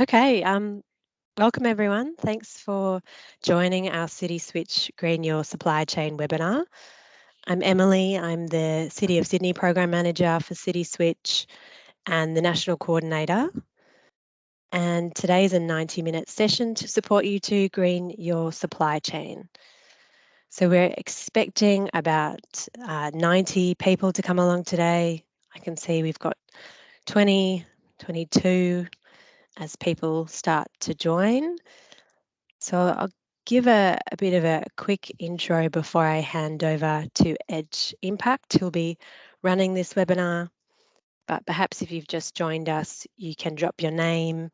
Okay, welcome everyone. Thanks for joining our CitySwitch Green Your Supply Chain webinar. I'm Emily. I'm the City of Sydney Program Manager for CitySwitch and the National Coordinator. And today is a 90-minute session to support you to green your supply chain. So we're expecting about 90 people to come along today. I can see we've got 20, 22 as people start to join. So I'll give a bit of a quick intro before I hand over to Edge Impact, who'll be running this webinar. But perhaps if you've just joined us, you can drop your name,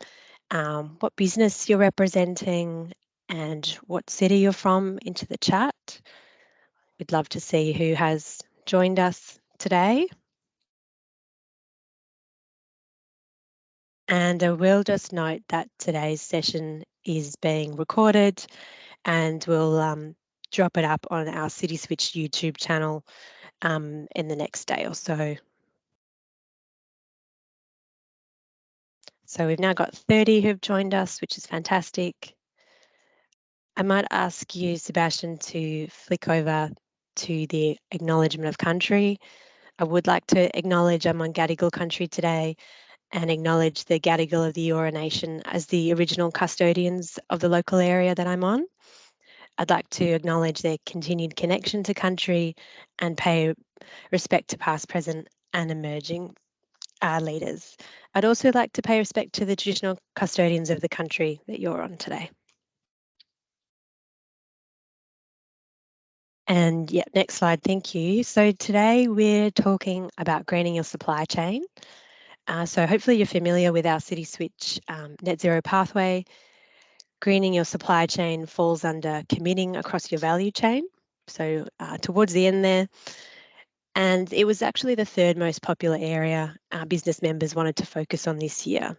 what business you're representing, and what city you're from into the chat. We'd love to see who has joined us today. And I will just note that today's session is being recorded and we'll drop it up on our CitySwitch YouTube channel in the next day or so. So we've now got 30 who've joined us, which is fantastic. I might ask you, Sebastian, to flick over to the acknowledgement of country. I would like to acknowledge I'm on Gadigal country today and acknowledge the Gadigal of the Eora Nation as the original custodians of the local area that I'm on. I'd like to acknowledge their continued connection to country and pay respect to past, present and emerging leaders. I'd also like to pay respect to the traditional custodians of the country that you're on today. And yeah, next slide, thank you. So today we're talking about greening your supply chain. So hopefully you're familiar with our CitySwitch net zero pathway. Greening your supply chain falls under committing across your value chain. So towards the end there, and it was actually the third most popular area our business members wanted to focus on this year.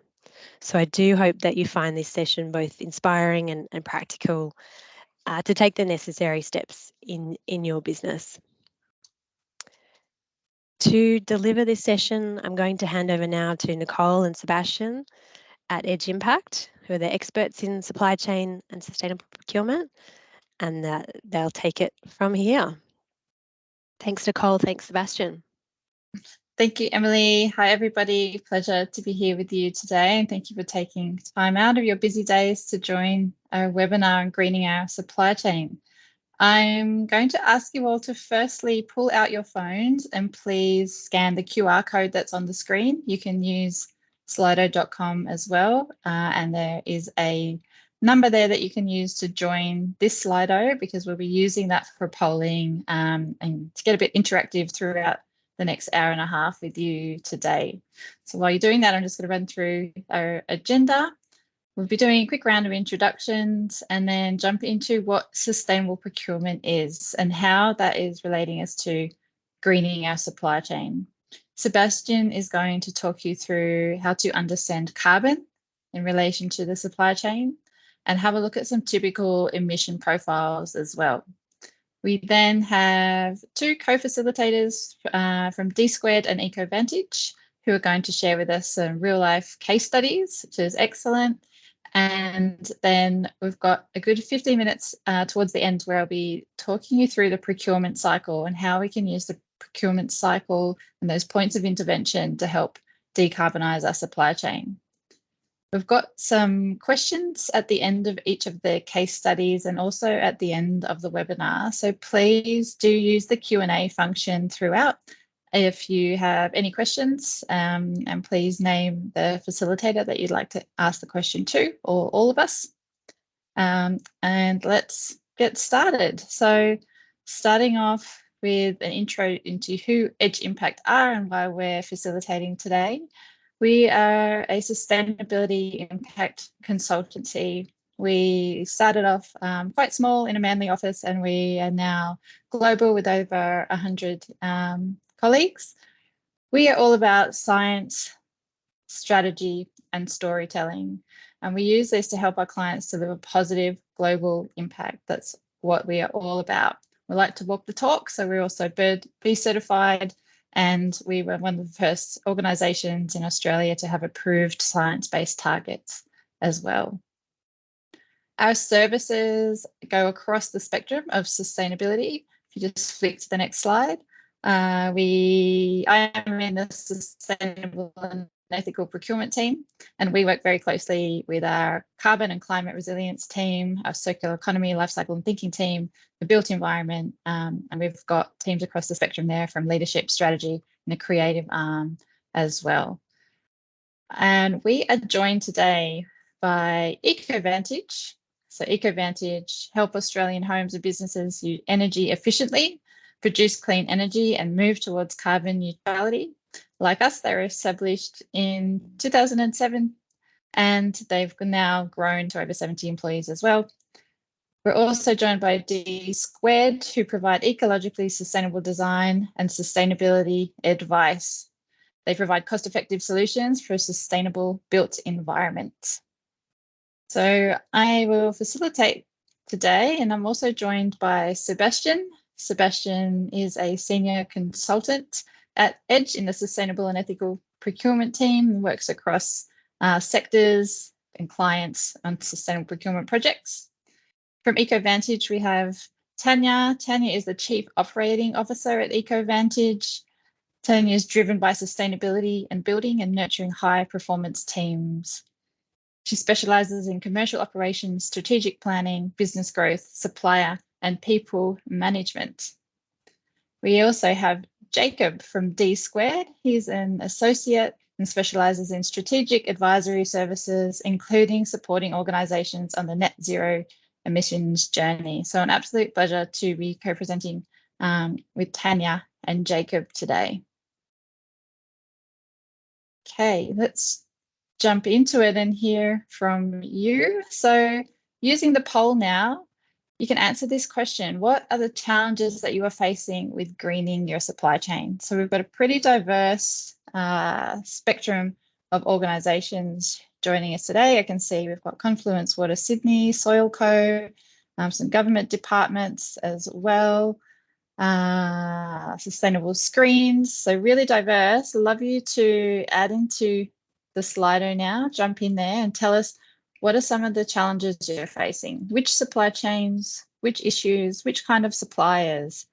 So I do hope that you find this session both inspiring and practical to take the necessary steps in your business. To deliver this session, I'm going to hand over now to Nicole and Sebastian at Edge Impact, who are the experts in supply chain and sustainable procurement, and they'll take it from here. Thanks, Nicole. Thanks, Sebastian. Thank you, Emily. Hi, everybody. Pleasure to be here with you today. And thank you for taking time out of your busy days to join our webinar on greening our supply chain. I'm going to ask you all to firstly pull out your phones and please scan the QR code that's on the screen. You can use slido.com as well. And there is a number there that you can use to join this Slido because we'll be using that for polling and to get a bit interactive throughout the next hour and a half with you today. So while you're doing that, I'm just going to run through our agenda. We'll be doing a quick round of introductions and then jump into what sustainable procurement is and how that is relating us to greening our supply chain. Sebastian is going to talk you through how to understand carbon in relation to the supply chain and have a look at some typical emission profiles as well. We then have two co-facilitators from Dsquared and EcoVantage who are going to share with us some real-life case studies, which is excellent. And then we've got a good 15 minutes towards the end where I'll be talking you through the procurement cycle and how we can use the procurement cycle and those points of intervention to help decarbonise our supply chain. We've got some questions at the end of each of the case studies and also at the end of the webinar. So please do use the Q&A function throughout if you have any questions, and please name the facilitator that you'd like to ask the question to, or all of us. And let's get started. So starting off with an intro into who Edge Impact are and why we're facilitating today. We are a sustainability impact consultancy. We started off quite small in a Manly office, and we are now global with over 100 colleagues. We are all about science, strategy, and storytelling. And we use this to help our clients deliver positive global impact. That's what we are all about. We like to walk the talk, so we're also Bird B certified, and we were one of the first organisations in Australia to have approved science-based targets. as well. Our services go across the spectrum of sustainability. If you just flick to the next slide. I am in the Sustainable and Ethical Procurement team, and we work very closely with our Carbon and Climate Resilience team, our Circular Economy, Lifecycle and Thinking team, the Built Environment, and we've got teams across the spectrum there from leadership, strategy, and the creative arm as well. And we are joined today by EcoVantage. So EcoVantage help Australian homes and businesses use energy efficiently, produce clean energy and move towards carbon neutrality. Like us, they were established in 2007 and they've now grown to over 70 employees as well. We're also joined by Dsquared, who provide ecologically sustainable design and sustainability advice. They provide cost-effective solutions for a sustainable built environment. So I will facilitate today, and I'm also joined by Sebastian. Sebastian is a senior consultant at Edge in the Sustainable and Ethical Procurement team and works across sectors and clients on sustainable procurement projects. From EcoVantage, we have Tanya. Tanya is the Chief Operating Officer at EcoVantage. Tanya is driven by sustainability and building and nurturing high-performance teams. She specialises in commercial operations, strategic planning, business growth, supplier, and people management. We also have Jacob from Dsquared. He's an associate and specialises in strategic advisory services, including supporting organisations on the net zero emissions journey. So an absolute pleasure to be co-presenting with Tanya and Jacob today. Okay, let's jump into it and hear from you. So using the poll now, you can answer this question. What are the challenges that you are facing with greening your supply chain? So we've got a pretty diverse spectrum of organisations joining us today. I can see we've got Confluence Water Sydney, Soilco, some government departments as well, sustainable screens. So really diverse. Love you to add into the Slido now, jump in there and tell us what are some of the challenges you're facing, which supply chains, which issues, which kind of suppliers,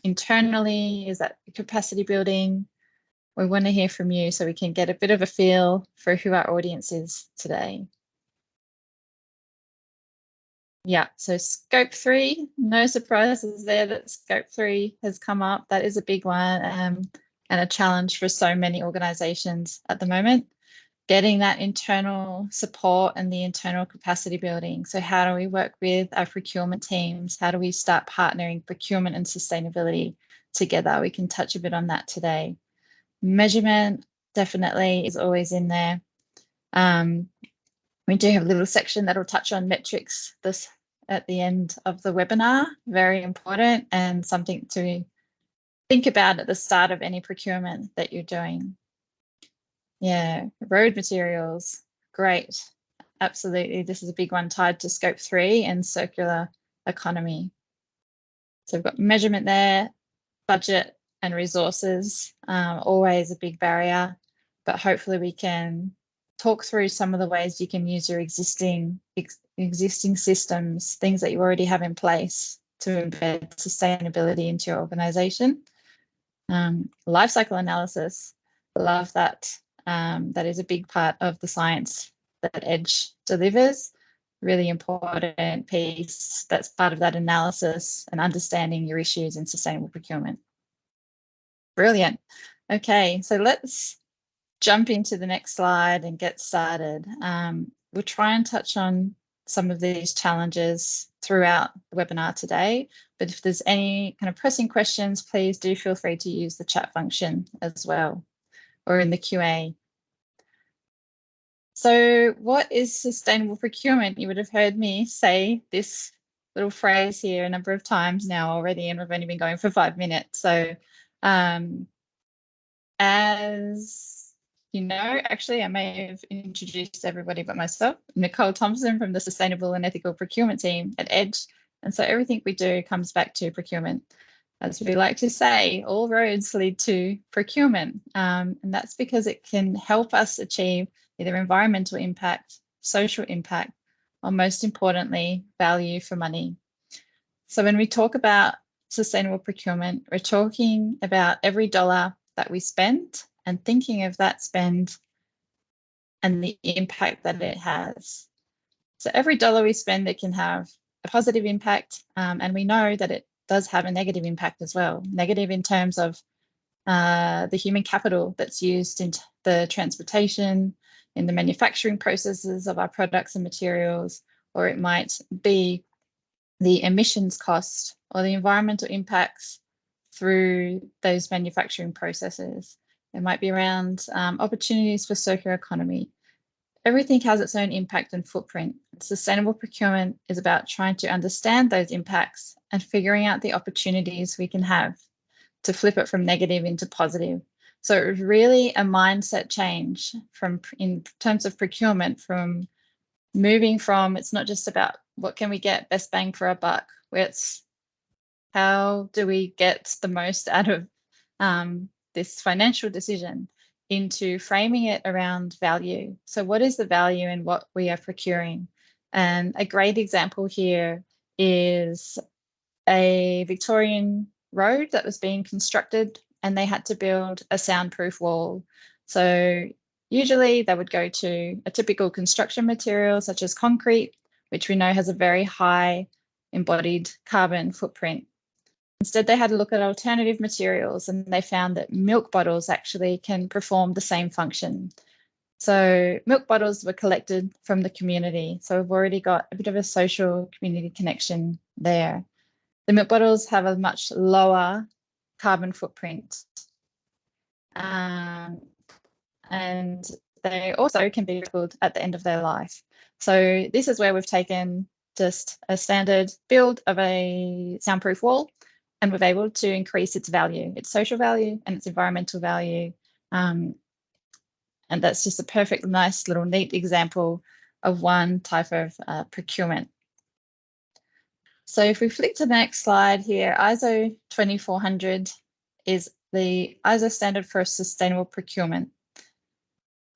internally, is that capacity building? We want to hear from you so we can get a bit of a feel for who our audience is today. Yeah, so scope 3, no surprises there that scope 3 has come up. That is a big one and a challenge for so many organisations at the moment. Getting that internal support and the internal capacity building. So how do we work with our procurement teams? How do we start partnering procurement and sustainability together? We can touch a bit on that today. Measurement definitely is always in there. We do have a little section that will touch on metrics this at the end of the webinar. Very important and something to think about at the start of any procurement that you're doing. Yeah, road materials, great. Absolutely, this is a big one tied to scope 3 and circular economy. So we've got measurement there, budget and resources, always a big barrier, but hopefully we can talk through some of the ways you can use your existing systems, things that you already have in place to embed sustainability into your organisation. Life cycle analysis, love that. That is a big part of the science that Edge delivers. Really important piece that's part of that analysis and understanding your issues in sustainable procurement. Brilliant. Okay, so let's jump into the next slide and get started. We'll try and touch on some of these challenges throughout the webinar today, but if there's any kind of pressing questions, please do feel free to use the chat function as well, or in the QA. So what is sustainable procurement? You would have heard me say this little phrase here a number of times now already, and we've only been going for 5 minutes. So as you know, actually, I may have introduced everybody but myself, Nicole Thompson from the Sustainable and Ethical Procurement team at Edge. And so everything we do comes back to procurement. As we like to say, all roads lead to procurement. And that's because it can help us achieve either environmental impact, social impact, or most importantly, value for money. So when we talk about sustainable procurement, we're talking about every dollar that we spend and thinking of that spend and the impact that it has. So every dollar we spend, it can have a positive impact, and we know that it does have a negative impact as well. Negative in terms of the human capital that's used in the transportation, in the manufacturing processes of our products and materials, or it might be the emissions cost or the environmental impacts through those manufacturing processes. It might be around opportunities for circular economy. Everything has its own impact and footprint. Sustainable procurement is about trying to understand those impacts and figuring out the opportunities we can have to flip it from negative into positive. So it was really a mindset change in terms of procurement, from moving from, it's not just about what can we get best bang for our buck, where it's how do we get the most out of this financial decision, into framing it around value. So what is the value in what we are procuring? And a great example here is a Victorian road that was being constructed, and they had to build a soundproof wall. So usually they would go to a typical construction material such as concrete, which we know has a very high embodied carbon footprint. Instead, they had to look at alternative materials, and they found that milk bottles actually can perform the same function. So milk bottles were collected from the community. So we've already got a bit of a social community connection there. The milk bottles have a much lower carbon footprint. And they also can be recycled at the end of their life. So this is where we've taken just a standard build of a soundproof wall, and we've able to increase its value, its social value and its environmental value. And that's just a perfect, nice little neat example of one type of procurement. So if we flick to the next slide here, ISO 2400 is the ISO standard for sustainable procurement.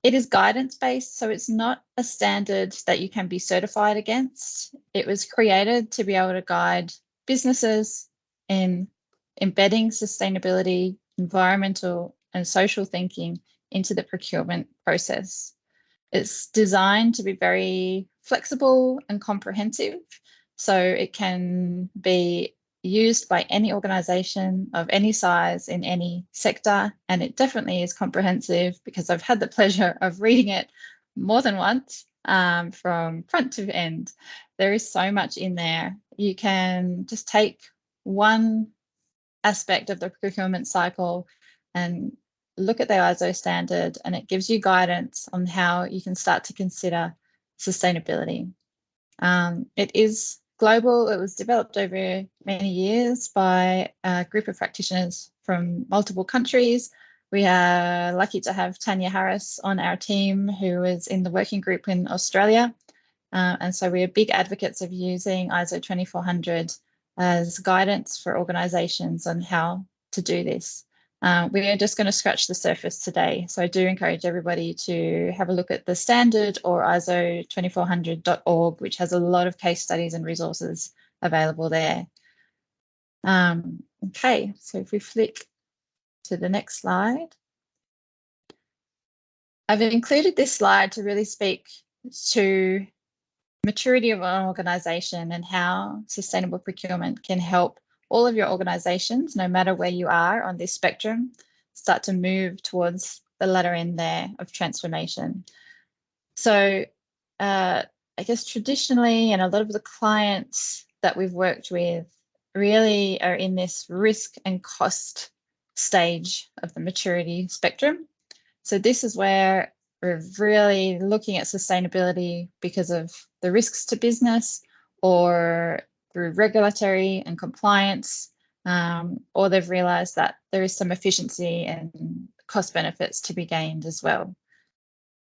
It is guidance-based, so it's not a standard that you can be certified against. It was created to be able to guide businesses in embedding sustainability, environmental and social thinking into the procurement process. It's designed to be very flexible and comprehensive, so it can be used by any organisation of any size in any sector, and it definitely is comprehensive because I've had the pleasure of reading it more than once from front to end. There is so much in there. You can just take one aspect of the procurement cycle and look at the ISO standard, and it gives you guidance on how you can start to consider sustainability. It is global. It was developed over many years by a group of practitioners from multiple countries. We are lucky to have Tanya Harris on our team, who is in the working group in Australia. And so we are big advocates of using ISO 2400 as guidance for organisations on how to do this. We are just going to scratch the surface today. So I do encourage everybody to have a look at the standard or ISO2400.org, which has a lot of case studies and resources available there. Okay, so if we flick to the next slide. I've included this slide to really speak to maturity of an organisation and how sustainable procurement can help all of your organisations, no matter where you are on this spectrum, start to move towards the latter end there of transformation. So I guess traditionally, and a lot of the clients that we've worked with really are in this risk and cost stage of the maturity spectrum. So this is where we're really looking at sustainability because of the risks to business, or through regulatory and compliance, or they've realised that there is some efficiency and cost benefits to be gained as well.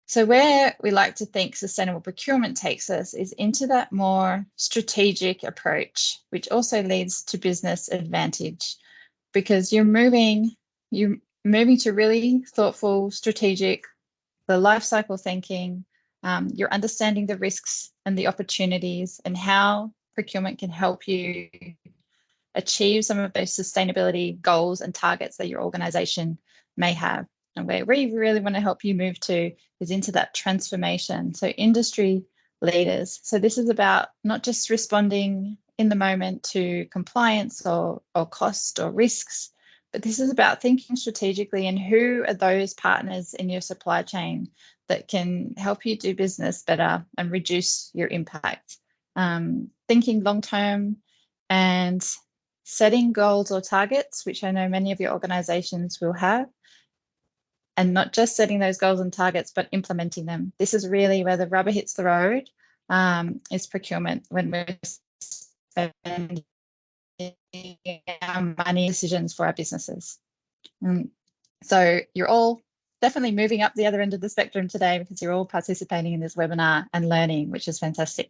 So where we like to think sustainable procurement takes us is into that more strategic approach, which also leads to business advantage, because you're moving to really thoughtful, strategic, the life cycle thinking You're understanding the risks and the opportunities and how procurement can help you achieve some of those sustainability goals and targets that your organization may have. And where we really want to help you move to is into that transformation. So industry leaders. So this is about not just responding in the moment to compliance or cost or risks, but this is about thinking strategically and who are those partners in your supply chain that can help you do business better and reduce your impact. Thinking long-term and setting goals or targets, which I know many of your organizations will have, and not just setting those goals and targets, but implementing them. This is really where the rubber hits the road, is procurement, when we're spending our money decisions for our businesses. So you're all definitely moving up the other end of the spectrum today because you're all participating in this webinar and learning, which is fantastic.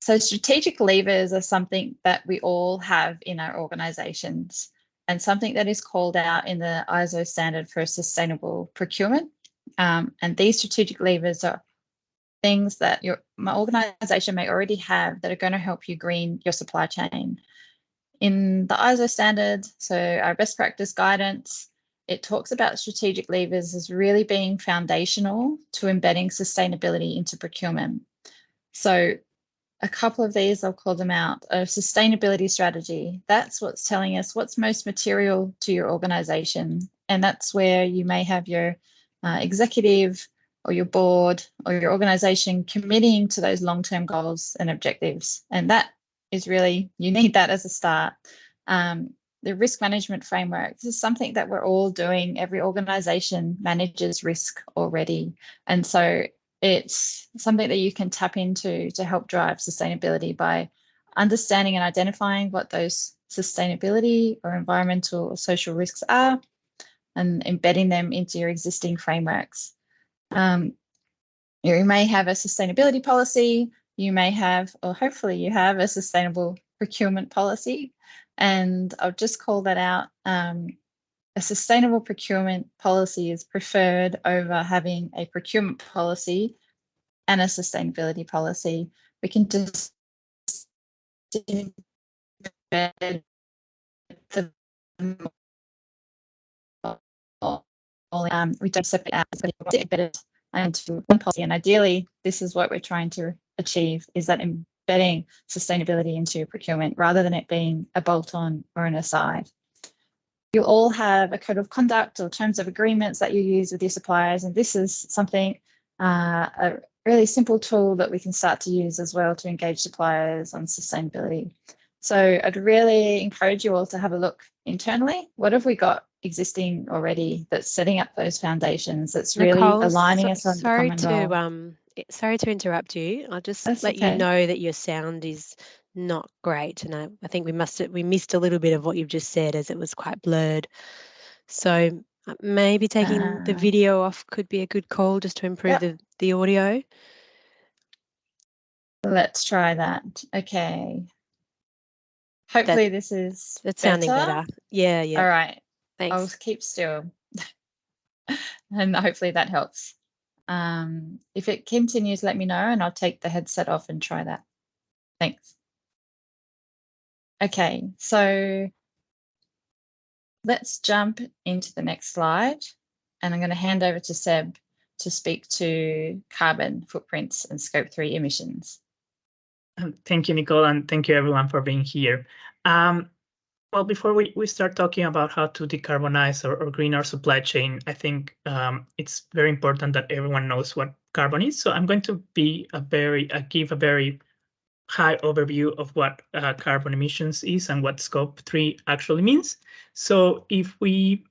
So strategic levers are something that we all have in our organizations and something that is called out in the ISO standard for sustainable procurement. And these strategic levers are things that my organization may already have that are going to help you green your supply chain. In the ISO standard, so our best practice guidance, it talks about strategic levers as really being foundational to embedding sustainability into procurement. So a couple of these, I'll call them out. A sustainability strategy, that's what's telling us what's most material to your organization. And that's where you may have your executive or your board or your organization committing to those long-term goals and objectives. And that is really, you need that as a start. The risk management framework, this is something that we're all doing. Every organization manages risk already. And so it's something that you can tap into to help drive sustainability by understanding and identifying what those sustainability or environmental or social risks are and embedding them into your existing frameworks. You may have a sustainability policy, you may have, or hopefully you have, a sustainable procurement policy. And I'll just call that out. A sustainable procurement policy is preferred over having a procurement policy and a sustainability policy. We can just embed the we don't separate out, but embedded into one policy. And ideally, this is what we're trying to achieve, is that embedding sustainability into procurement rather than it being a bolt-on or an aside. You'll all have a code of conduct or terms of agreements that you use with your suppliers. And this is something, a really simple tool that we can start to use as well to engage suppliers on sustainability. So I'd really encourage you all to have a look internally. What have we got existing already that's setting up those foundations, that's really aligning us on the common goal? Sorry to interrupt you. I'll just let okay. you know that your sound is not great, and I think we missed a little bit of what you've just said as it was quite blurred. So maybe taking the video off could be a good call just to improve the audio. Let's try that. Okay. Hopefully this is that's sounding better. Yeah. All right. Thanks. I'll keep still. And hopefully that helps. If it continues, let me know and I'll take the headset off and try that. Thanks. Okay, so let's jump into the next slide. And I'm going to hand over to Seb to speak to carbon footprints and scope 3 emissions. Thank you, Nicole, and thank you everyone for being here. Well, before we start talking about how to decarbonize or green our supply chain, I think it's very important that everyone knows what carbon is. So I'm going to be give a very high overview of what carbon emissions is and what scope 3 actually means. So if we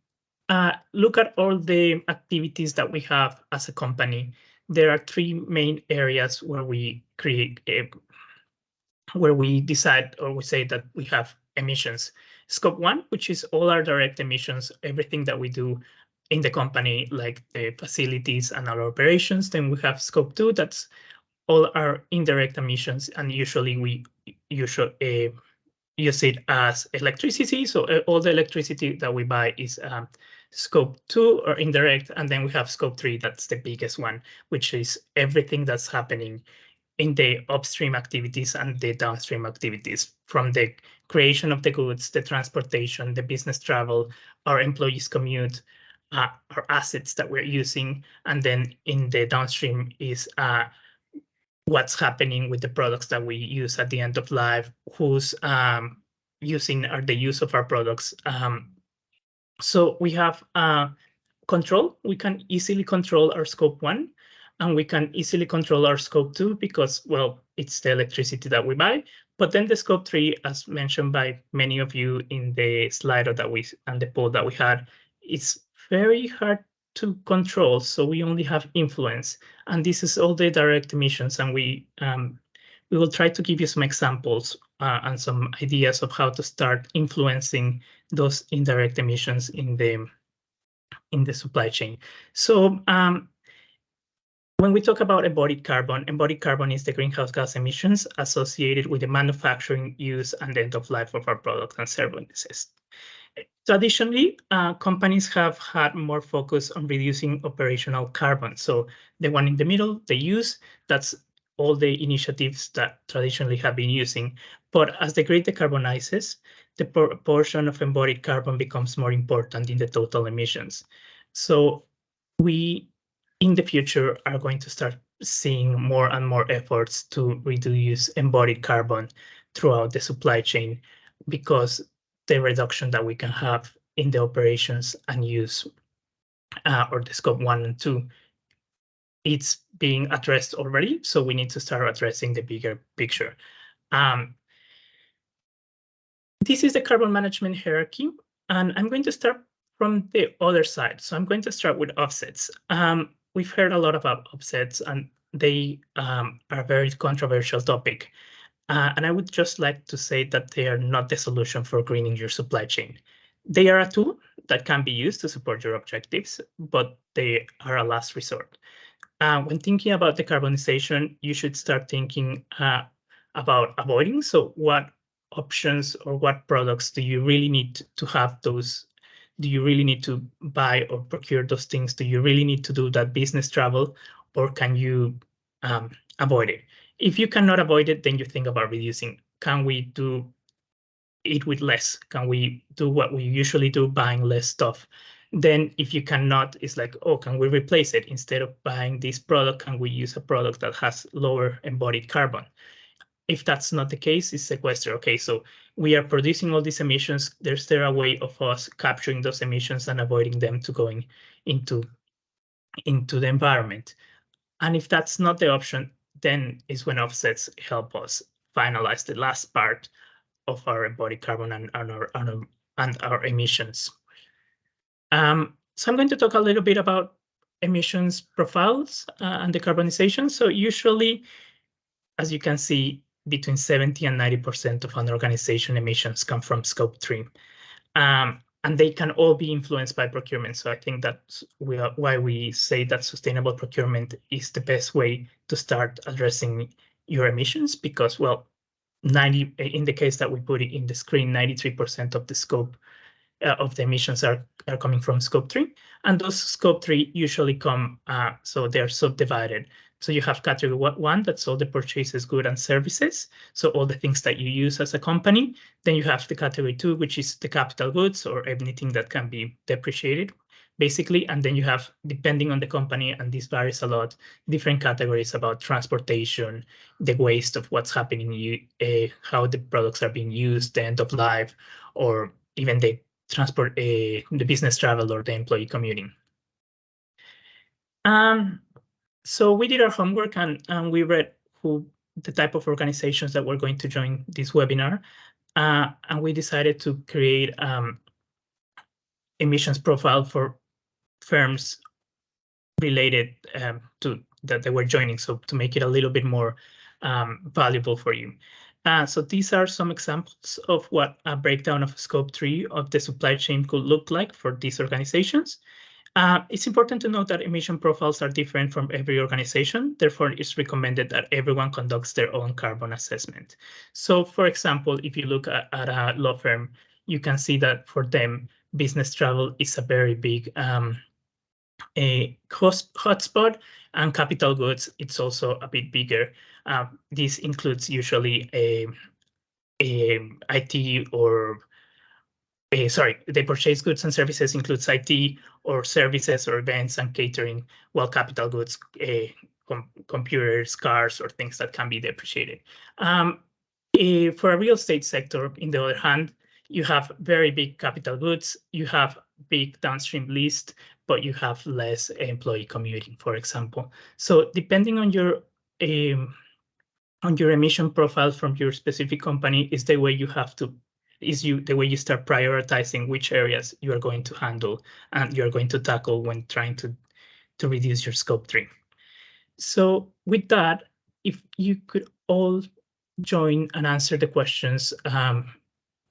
look at all the activities that we have as a company, there are 3 main areas where we where we decide or we say that we have emissions. Scope 1, which is all our direct emissions, everything that we do in the company, like the facilities and our operations. Then we have scope 2, that's all our indirect emissions, and usually we use it as electricity. So all the electricity that we buy is Scope 2 or indirect, and then we have Scope 3, that's the biggest one, which is everything that's happening in the upstream activities and the downstream activities, from the creation of the goods, the transportation, the business travel, our employees' commute, our assets that we're using, and then in the downstream is what's happening with the products that we use at the end of life, who's using the use of our products. So we have control. We can easily control our Scope 1, and we can easily control our Scope 2 because, well, it's the electricity that we buy. But then the Scope 3, as mentioned by many of you in the slide and the poll that we had, it's very hard to control. So we only have influence, and this is all the direct emissions. And we will try to give you some examples and some ideas of how to start influencing those indirect emissions in the supply chain. So when we talk about embodied carbon is the greenhouse gas emissions associated with the manufacturing, use, and end of life of our products and services. Traditionally, companies have had more focus on reducing operational carbon. So the one in the middle, the use, that's all the initiatives that traditionally have been using. But as the grid decarbonizes, the proportion of embodied carbon becomes more important in the total emissions. So we, in the future, are going to start seeing more and more efforts to reduce embodied carbon throughout the supply chain, because the reduction that we can have in the operations and use, or the Scope 1 and 2, it's being addressed already. So we need to start addressing the bigger picture. This is the carbon management hierarchy, and I'm going to start from the other side. So I'm going to start with offsets. We've heard a lot about offsets, and they are a very controversial topic. And I would just like to say that they are not the solution for greening your supply chain. They are a tool that can be used to support your objectives, but they are a last resort. When thinking about decarbonization, you should start thinking about avoiding. So what options or what products do you really need to have those? Do you really need to buy or procure those things? Do you really need to do that business travel, or can you avoid it? If you cannot avoid it, then you think about reducing. Can we do it with less? Can we do what we usually do, buying less stuff? Then if you cannot, it's like, oh, can we replace it? Instead of buying this product, can we use a product that has lower embodied carbon? If that's not the case, it's sequester. Okay, so we are producing all these emissions. Is there a way of us capturing those emissions and avoiding them to going into the environment? And if that's not the option, then is when offsets help us finalize the last part of our embodied carbon and our emissions. So I'm going to talk a little bit about emissions profiles and decarbonization. So usually, as you can see, between 70 and 90% of an organization emissions come from Scope 3. And they can all be influenced by procurement. So I think that's why we say that sustainable procurement is the best way to start addressing your emissions, because, well, in the case that we put it in the screen, 93% of the scope of the emissions are coming from Scope 3. And those Scope 3 usually come, so they're subdivided. So you have category 1, that's all the purchases, goods and services. So all the things that you use as a company. Then you have the category 2, which is the capital goods, or anything that can be depreciated, basically. And then you have, depending on the company, and this varies a lot, different categories about transportation, the waste of what's happening, how the products are being used, the end of life, or even the transport, the business travel, or the employee commuting. So we did our homework, and we read the type of organizations that were going to join this webinar, and we decided to create emissions profile for firms related to that they were joining, so to make it a little bit more valuable for you. So these are some examples of what a breakdown of Scope 3 of the supply chain could look like for these organizations. It's important to note that emission profiles are different from every organization. Therefore, it's recommended that everyone conducts their own carbon assessment. So, for example, if you look at a law firm, you can see that for them, business travel is a very big a hotspot, and capital goods, it's also a bit bigger. This includes usually a IT or the purchase goods and services includes IT or services or events and catering, while capital goods, computers, cars, or things that can be depreciated. For a real estate sector, in the other hand, you have very big capital goods, you have big downstream list, but you have less employee commuting, for example. So depending on your emission profile from your specific company is the way you have to the way you start prioritizing which areas you are going to handle and you're going to tackle when trying to reduce your scope 3. So with that, if you could all join and answer the questions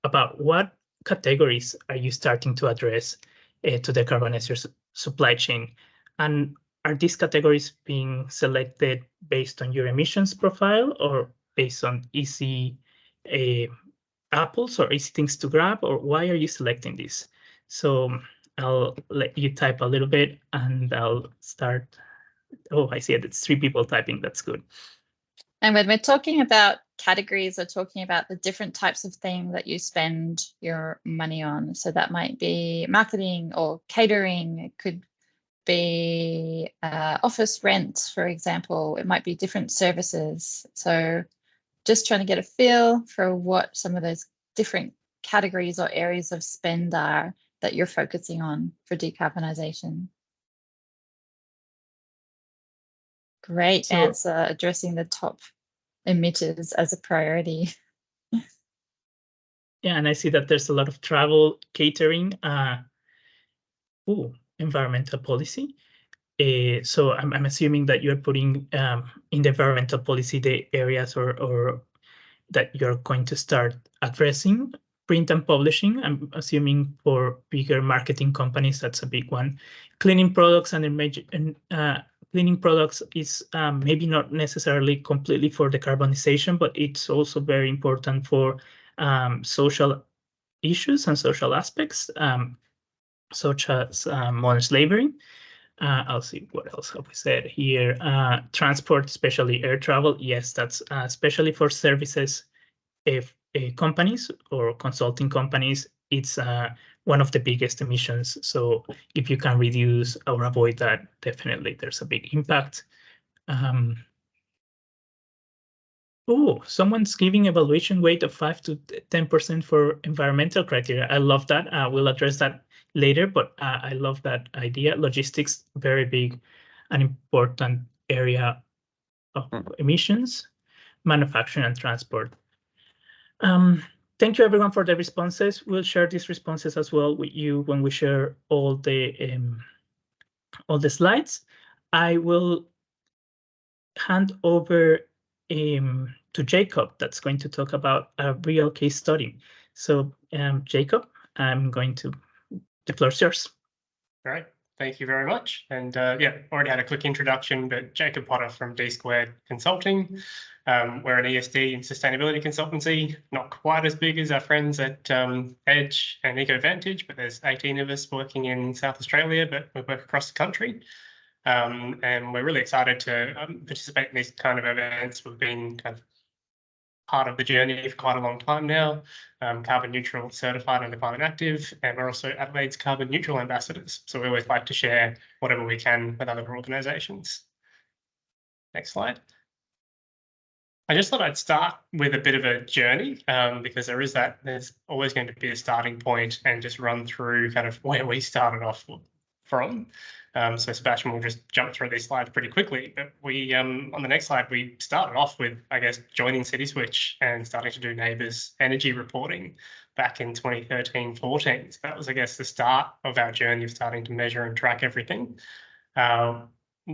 about what categories are you starting to address to decarbonize your supply chain, and are these categories being selected based on your emissions profile or based on easy apples or easy things to grab, or why are you selecting this? So I'll let you type a little bit and I'll start. Oh, I see it. It's 3 people typing. That's good. And when we're talking about categories, we're talking about the different types of thing that you spend your money on. So that might be marketing or catering. It could be office rent, for example. It might be different services. So just trying to get a feel for what some of those different categories or areas of spend are that you're focusing on for decarbonisation. Great answer, addressing the top emitters as a priority. Yeah, and I see that there's a lot of travel, catering, environmental policy. So I'm assuming that you're putting in the environmental policy the areas or that you're going to start addressing. Print and publishing, I'm assuming for bigger marketing companies, that's a big one. Cleaning products and cleaning products is maybe not necessarily completely for decarbonization, but it's also very important for social issues and social aspects, such as modern slavery. I'll see what else have we said here. Transport, especially air travel. Yes, that's especially for services. If companies or consulting companies, it's one of the biggest emissions. So if you can reduce or avoid that, definitely there's a big impact. Someone's giving evaluation weight of 5 to 10% for environmental criteria. I love that. We'll address that later, but I love that idea. Logistics, very big and important area of emissions. Manufacturing and transport. Thank you everyone for the responses. We'll share these responses as well with you when we share all the slides. I will hand over to Jacob, that's going to talk about a real case study. So Jacob, the floor is yours. Great, thank you very much. And yeah, already had a quick introduction, but Jacob Potter from Dsquared Consulting. We're an ESD and sustainability consultancy, not quite as big as our friends at Edge and EcoVantage, but there's 18 of us working in South Australia, but we work across the country. And we're really excited to participate in these kind of events. We've been kind of part of the journey for quite a long time now, carbon neutral certified under Climate Active, and we're also Adelaide's carbon neutral ambassadors. So we always like to share whatever we can with other organisations. Next slide. I just thought I'd start with a bit of a journey because there's always going to be a starting point, and just run through kind of where we started off from. So Sebastian will just jump through these slides pretty quickly, but we on the next slide, we started off with, I guess, joining CitySwitch and starting to do neighbours energy reporting back in 2013-14. So that was, I guess, the start of our journey of starting to measure and track everything.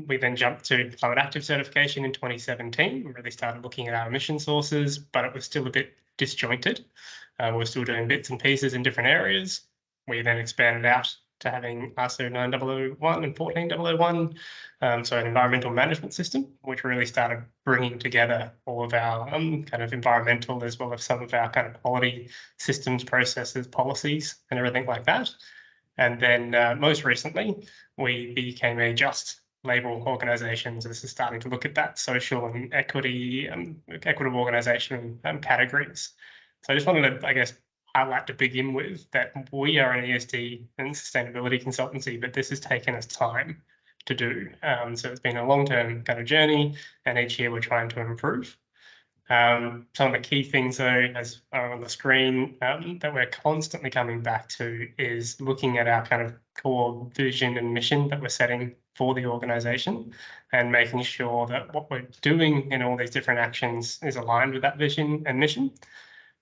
We then jumped to Climate Active certification in 2017. We really started looking at our emission sources, but it was still a bit disjointed. We're still doing bits and pieces in different areas. We then expanded out to having ISO 9001 and 14001, so an environmental management system, which really started bringing together all of our kind of environmental as well as some of our kind of quality systems, processes, policies, and everything like that. And then most recently, we became a just label organisation. So this is starting to look at that social and equitable organisation categories. So I just wanted to, I guess, highlight to begin with that we are an ESG and sustainability consultancy, but this has taken us time to do. So it's been a long-term kind of journey, and each year we're trying to improve. Some of the key things, though, as are on the screen, that we're constantly coming back to is looking at our kind of core vision and mission that we're setting for the organisation and making sure that what we're doing in all these different actions is aligned with that vision and mission.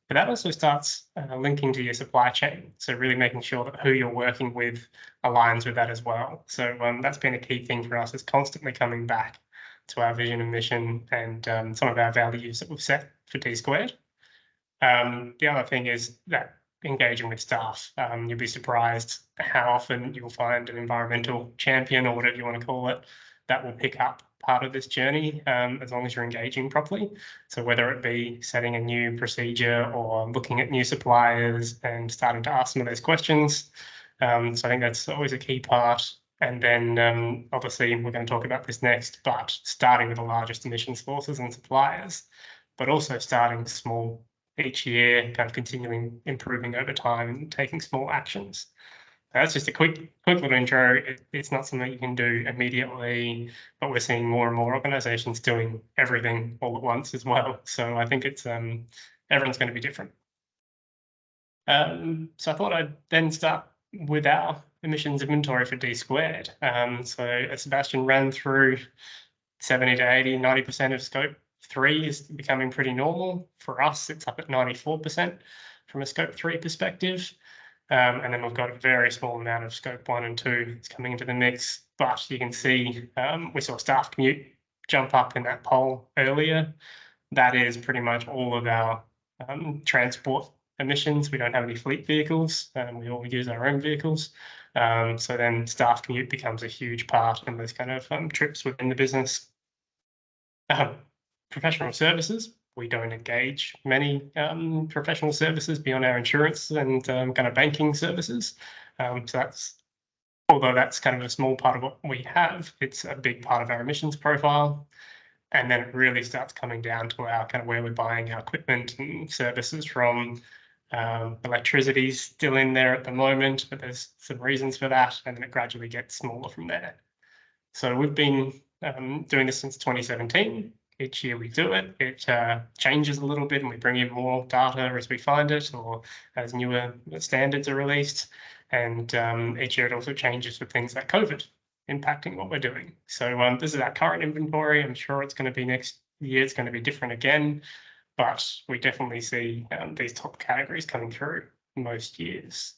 But that also starts linking to your supply chain. So really making sure that who you're working with aligns with that as well. So that's been a key thing for us, is constantly coming back to our vision and mission and some of our values that we've set for Dsquared. The other thing is that engaging with staff. You'll be surprised how often you'll find an environmental champion, or whatever you want to call it, that will pick up part of this journey as long as you're engaging properly. So whether it be setting a new procedure or looking at new suppliers and starting to ask some of those questions. So I think that's always a key part. And then obviously we're going to talk about this next, but starting with the largest emission sources and suppliers, but also starting small each year, kind of continuing improving over time and taking small actions. That's just a quick little intro. It's not something you can do immediately, but we're seeing more and more organisations doing everything all at once as well. So I think it's everyone's going to be different. So I thought I'd then start with our emissions inventory for Dsquared. So as Sebastian ran through, 70 to 80, 90% of scope 3 is becoming pretty normal. For us, it's up at 94% from a scope 3 perspective. And then we've got a very small amount of scope 1 and 2 that's coming into the mix. But you can see we saw staff commute jump up in that poll earlier. That is pretty much all of our transport emissions. We don't have any fleet vehicles. We all use our own vehicles. So then staff commute becomes a huge part in those kind of trips within the business. Professional services. We don't engage many professional services beyond our insurance and kind of banking services. So that's, although that's kind of a small part of what we have, it's a big part of our emissions profile. And then it really starts coming down to our kind of where we're buying our equipment and services from. Electricity's still in there at the moment, but there's some reasons for that, and then it gradually gets smaller from there. So we've been doing this since 2017. Each year we do it. It changes a little bit, and we bring in more data as we find it, or as newer standards are released. And each year it also changes with things like COVID impacting what we're doing. So this is our current inventory. I'm sure it's going to be next year. It's going to be different again. But we definitely see these top categories coming through most years.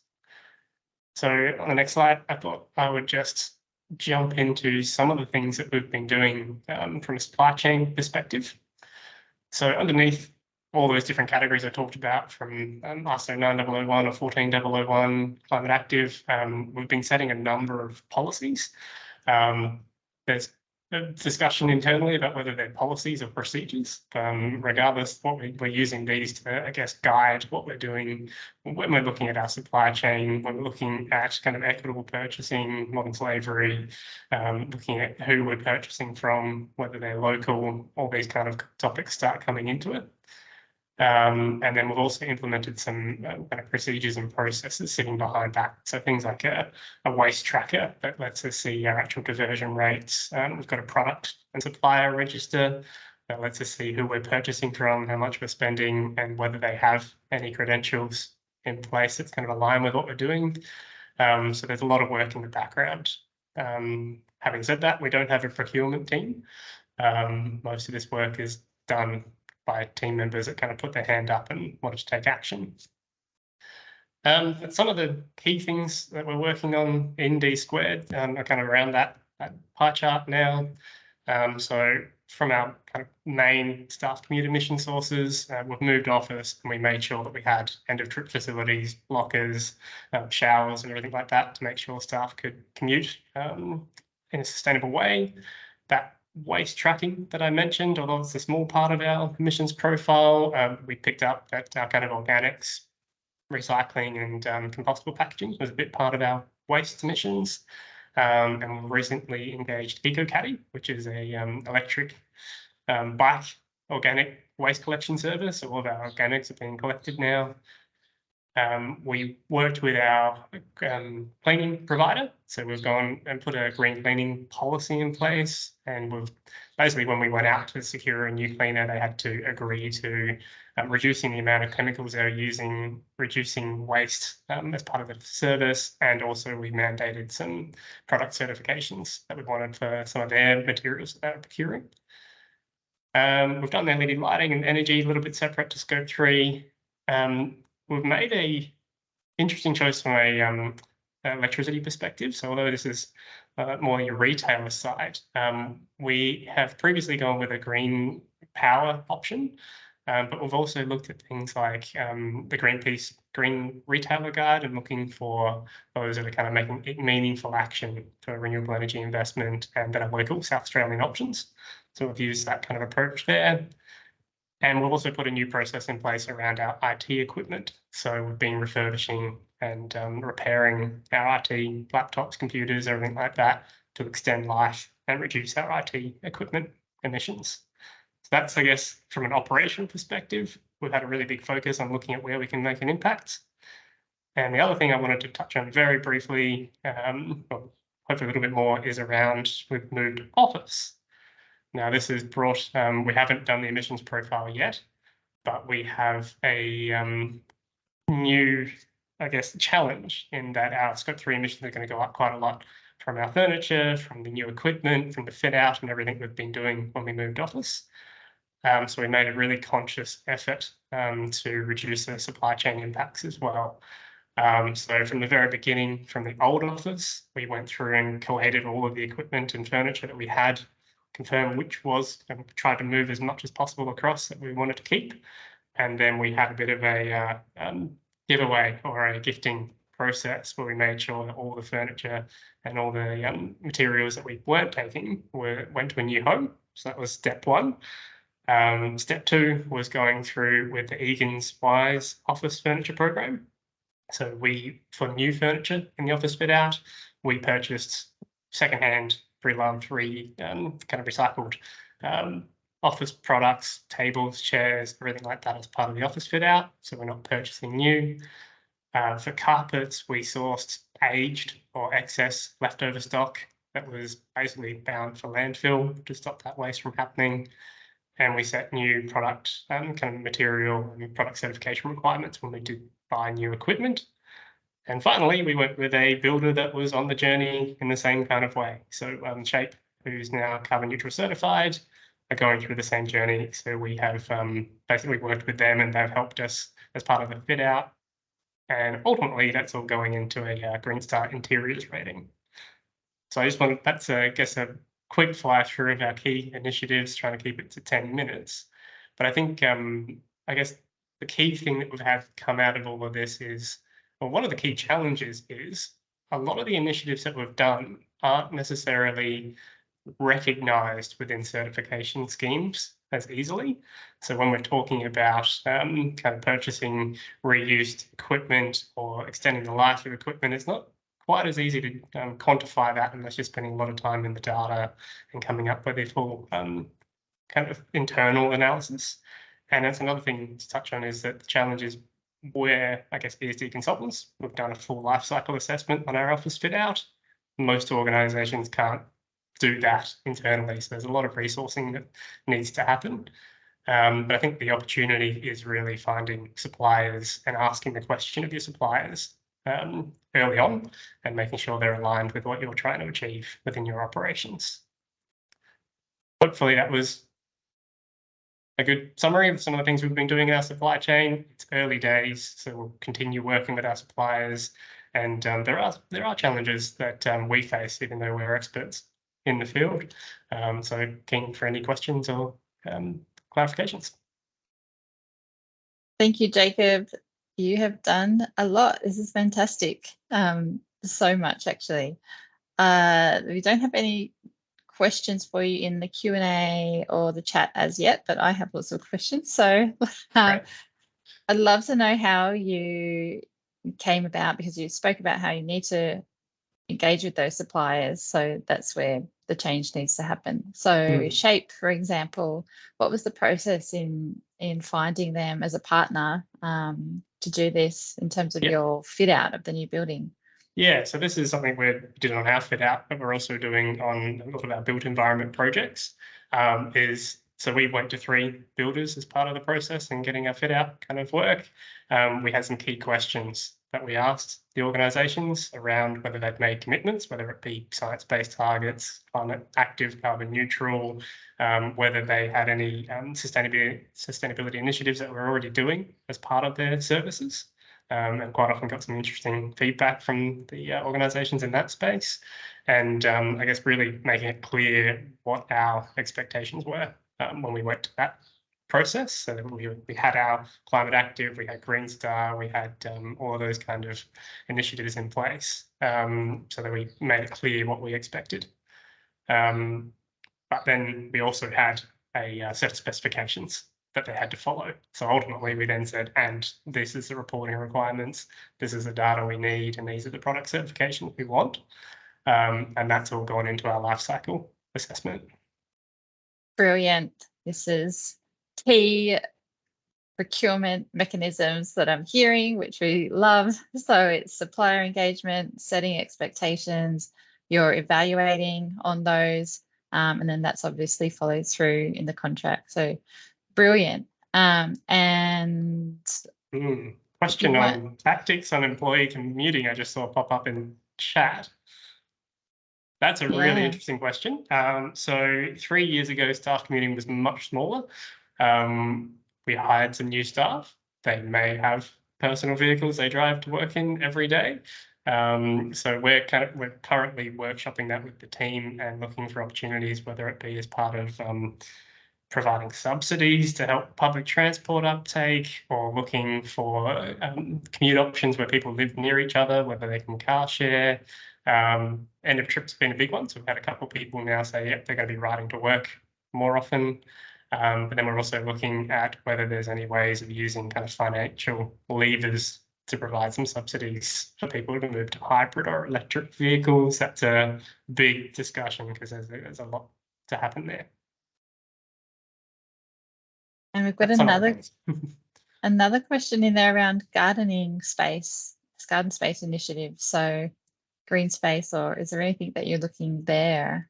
So on the next slide, I thought I would just jump into some of the things that we've been doing from a supply chain perspective. So underneath all those different categories I talked about, from ISO 9001 or 14001, climate active, we've been setting a number of policies. There's a discussion internally about whether they're policies or procedures. Regardless, what we're using these to, I guess, guide what we're doing when we're looking at our supply chain, when we're looking at kind of equitable purchasing, modern slavery, looking at who we're purchasing from, whether they're local, all these kind of topics start coming into it. And then we've also implemented some kind of procedures and processes sitting behind that. So things like a waste tracker that lets us see our actual diversion rates. We've got a product and supplier register that lets us see who we're purchasing from, how much we're spending, and whether they have any credentials in place that's kind of aligned with what we're doing. So there's a lot of work in the background. Having said that, we don't have a procurement team. Most of this work is done by team members that kind of put their hand up and wanted to take action. Some of the key things that we're working on in Dsquared are kind of around that pie chart now. So from our kind of main staff commute emission sources, we've moved office and we made sure that we had end-of-trip facilities, lockers, showers and everything like that to make sure staff could commute in a sustainable way. That waste tracking that I mentioned, although it's a small part of our emissions profile, we picked up that our kind of organics, recycling and compostable packaging was a bit part of our waste emissions. And we recently engaged EcoCaddy, which is a electric bike organic waste collection service. All of our organics are being collected now. We worked with our cleaning provider. So we've gone and put a green cleaning policy in place. And we've basically, when we went out to secure a new cleaner, they had to agree to reducing the amount of chemicals they're using, reducing waste as part of the service. And also we mandated some product certifications that we wanted for some of their materials that they're procuring. We've done the LED lighting and energy a little bit separate to scope 3. We've made a interesting choice from a electricity perspective. So although this is more your retailer side, we have previously gone with a green power option, but we've also looked at things like the Greenpeace Green Retailer Guide and looking for those that are kind of making meaningful action for renewable energy investment and that are local South Australian options. So we've used that kind of approach there. And we've also put a new process in place around our IT equipment. So we've been refurbishing and repairing our IT laptops, computers, everything like that to extend life and reduce our IT equipment emissions. So that's, I guess, from an operational perspective, we've had a really big focus on looking at where we can make an impact. And the other thing I wanted to touch on very briefly, well, hopefully a little bit more, is around we've moved office. Now, this has brought, we haven't done the emissions profile yet, but we have a new, I guess, challenge in that our scope 3 emissions are going to go up quite a lot from our furniture, from the new equipment, from the fit out and everything we've been doing when we moved office. So we made a really conscious effort to reduce the supply chain impacts as well. So from the very beginning, from the old office, we went through and collated all of the equipment and furniture that we had, confirm which was, and tried to move as much as possible across that we wanted to keep. And then we had a bit of a giveaway or a gifting process where we made sure that all the furniture and all the materials that we weren't taking went to a new home. So that was step 1. Step 2 was going through with the Egan's Wise office furniture program. So for new furniture in the office fit out, we purchased secondhand, pre-loved, kind of recycled office products, tables, chairs, everything like that as part of the office fit out. So we're not purchasing new. For carpets, we sourced aged or excess leftover stock that was basically bound for landfill to stop that waste from happening. And we set new product kind of material and product certification requirements when we did buy new equipment. And finally, we went with a builder that was on the journey in the same kind of way. So Shape, who's now carbon neutral certified, are going through the same journey. So we have basically worked with them and they've helped us as part of the fit out. And ultimately, that's all going into a Green Star interiors rating. So I just wanted, that's, I guess, a quick fly through of our key initiatives, trying to keep it to 10 minutes. But I think, I guess, the key thing that we've had come out of all of this is, well, one of the key challenges is a lot of the initiatives that we've done aren't necessarily recognised within certification schemes as easily. So when we're talking about kind of purchasing reused equipment or extending the life of equipment, it's not quite as easy to quantify that unless you're spending a lot of time in the data and coming up with a full kind of internal analysis. And that's another thing to touch on, is that the challenge is where, I guess, ESD consultants, we've done a full life cycle assessment on our office fit out. Most organisations can't do that internally, so there's a lot of resourcing that needs to happen. But I think the opportunity is really finding suppliers and asking the question of your suppliers early on and making sure they're aligned with what you're trying to achieve within your operations. Hopefully that was a good summary of some of the things we've been doing in our supply chain. It's early days, so we'll continue working with our suppliers. And there are challenges that we face, even though we're experts in the field. So keen for any questions or clarifications. Thank you, Jacob. You have done a lot. This is fantastic. So much, actually. We don't have any questions for you in the Q&A or the chat as yet, but I have lots of questions. So I'd love to know how you came about, because you spoke about how you need to engage with those suppliers. So that's where the change needs to happen. So SHAPE, for example, what was the process in finding them as a partner to do this in terms of your fit out of the new building? Yeah, so this is something we did on our fit out, but we're also doing on a lot of our built environment projects. So we went to 3 builders as part of the process and getting our fit out kind of work. We had some key questions that we asked the organisations around whether they'd made commitments, whether it be science-based targets, climate active, carbon neutral, whether they had any sustainability initiatives that we're already doing as part of their services. And quite often got some interesting feedback from the organisations in that space. And I guess really making it clear what our expectations were when we went to that process. So we had our climate active, we had Green Star, we had all of those kind of initiatives in place, so that we made it clear what we expected. But then we also had a set of specifications that they had to follow. So ultimately we then said, and this is the reporting requirements, this is the data we need, and these are the product certifications we want. And that's all gone into our life cycle assessment. Brilliant. This is key procurement mechanisms that I'm hearing, which we love. So it's supplier engagement, setting expectations, you're evaluating on those, and then that's obviously followed through in the contract. So brilliant. And question on tactics on employee commuting, I just saw pop up in chat. That's a really interesting question. So 3 years ago, staff commuting was much smaller. We hired some new staff. They may have personal vehicles they drive to work in every day. So we're currently workshopping that with the team and looking for opportunities, whether it be as part of providing subsidies to help public transport uptake, or looking for commute options where people live near each other, whether they can car share. End of trip's been a big one. So we've had a couple of people now say, yep, they're going to be riding to work more often. But then we're also looking at whether there's any ways of using kind of financial levers to provide some subsidies for people to move to hybrid or electric vehicles. That's a big discussion because there's a lot to happen there. And we've got another question in there around gardening space, garden space initiative. So green space, or is there anything that you're looking there?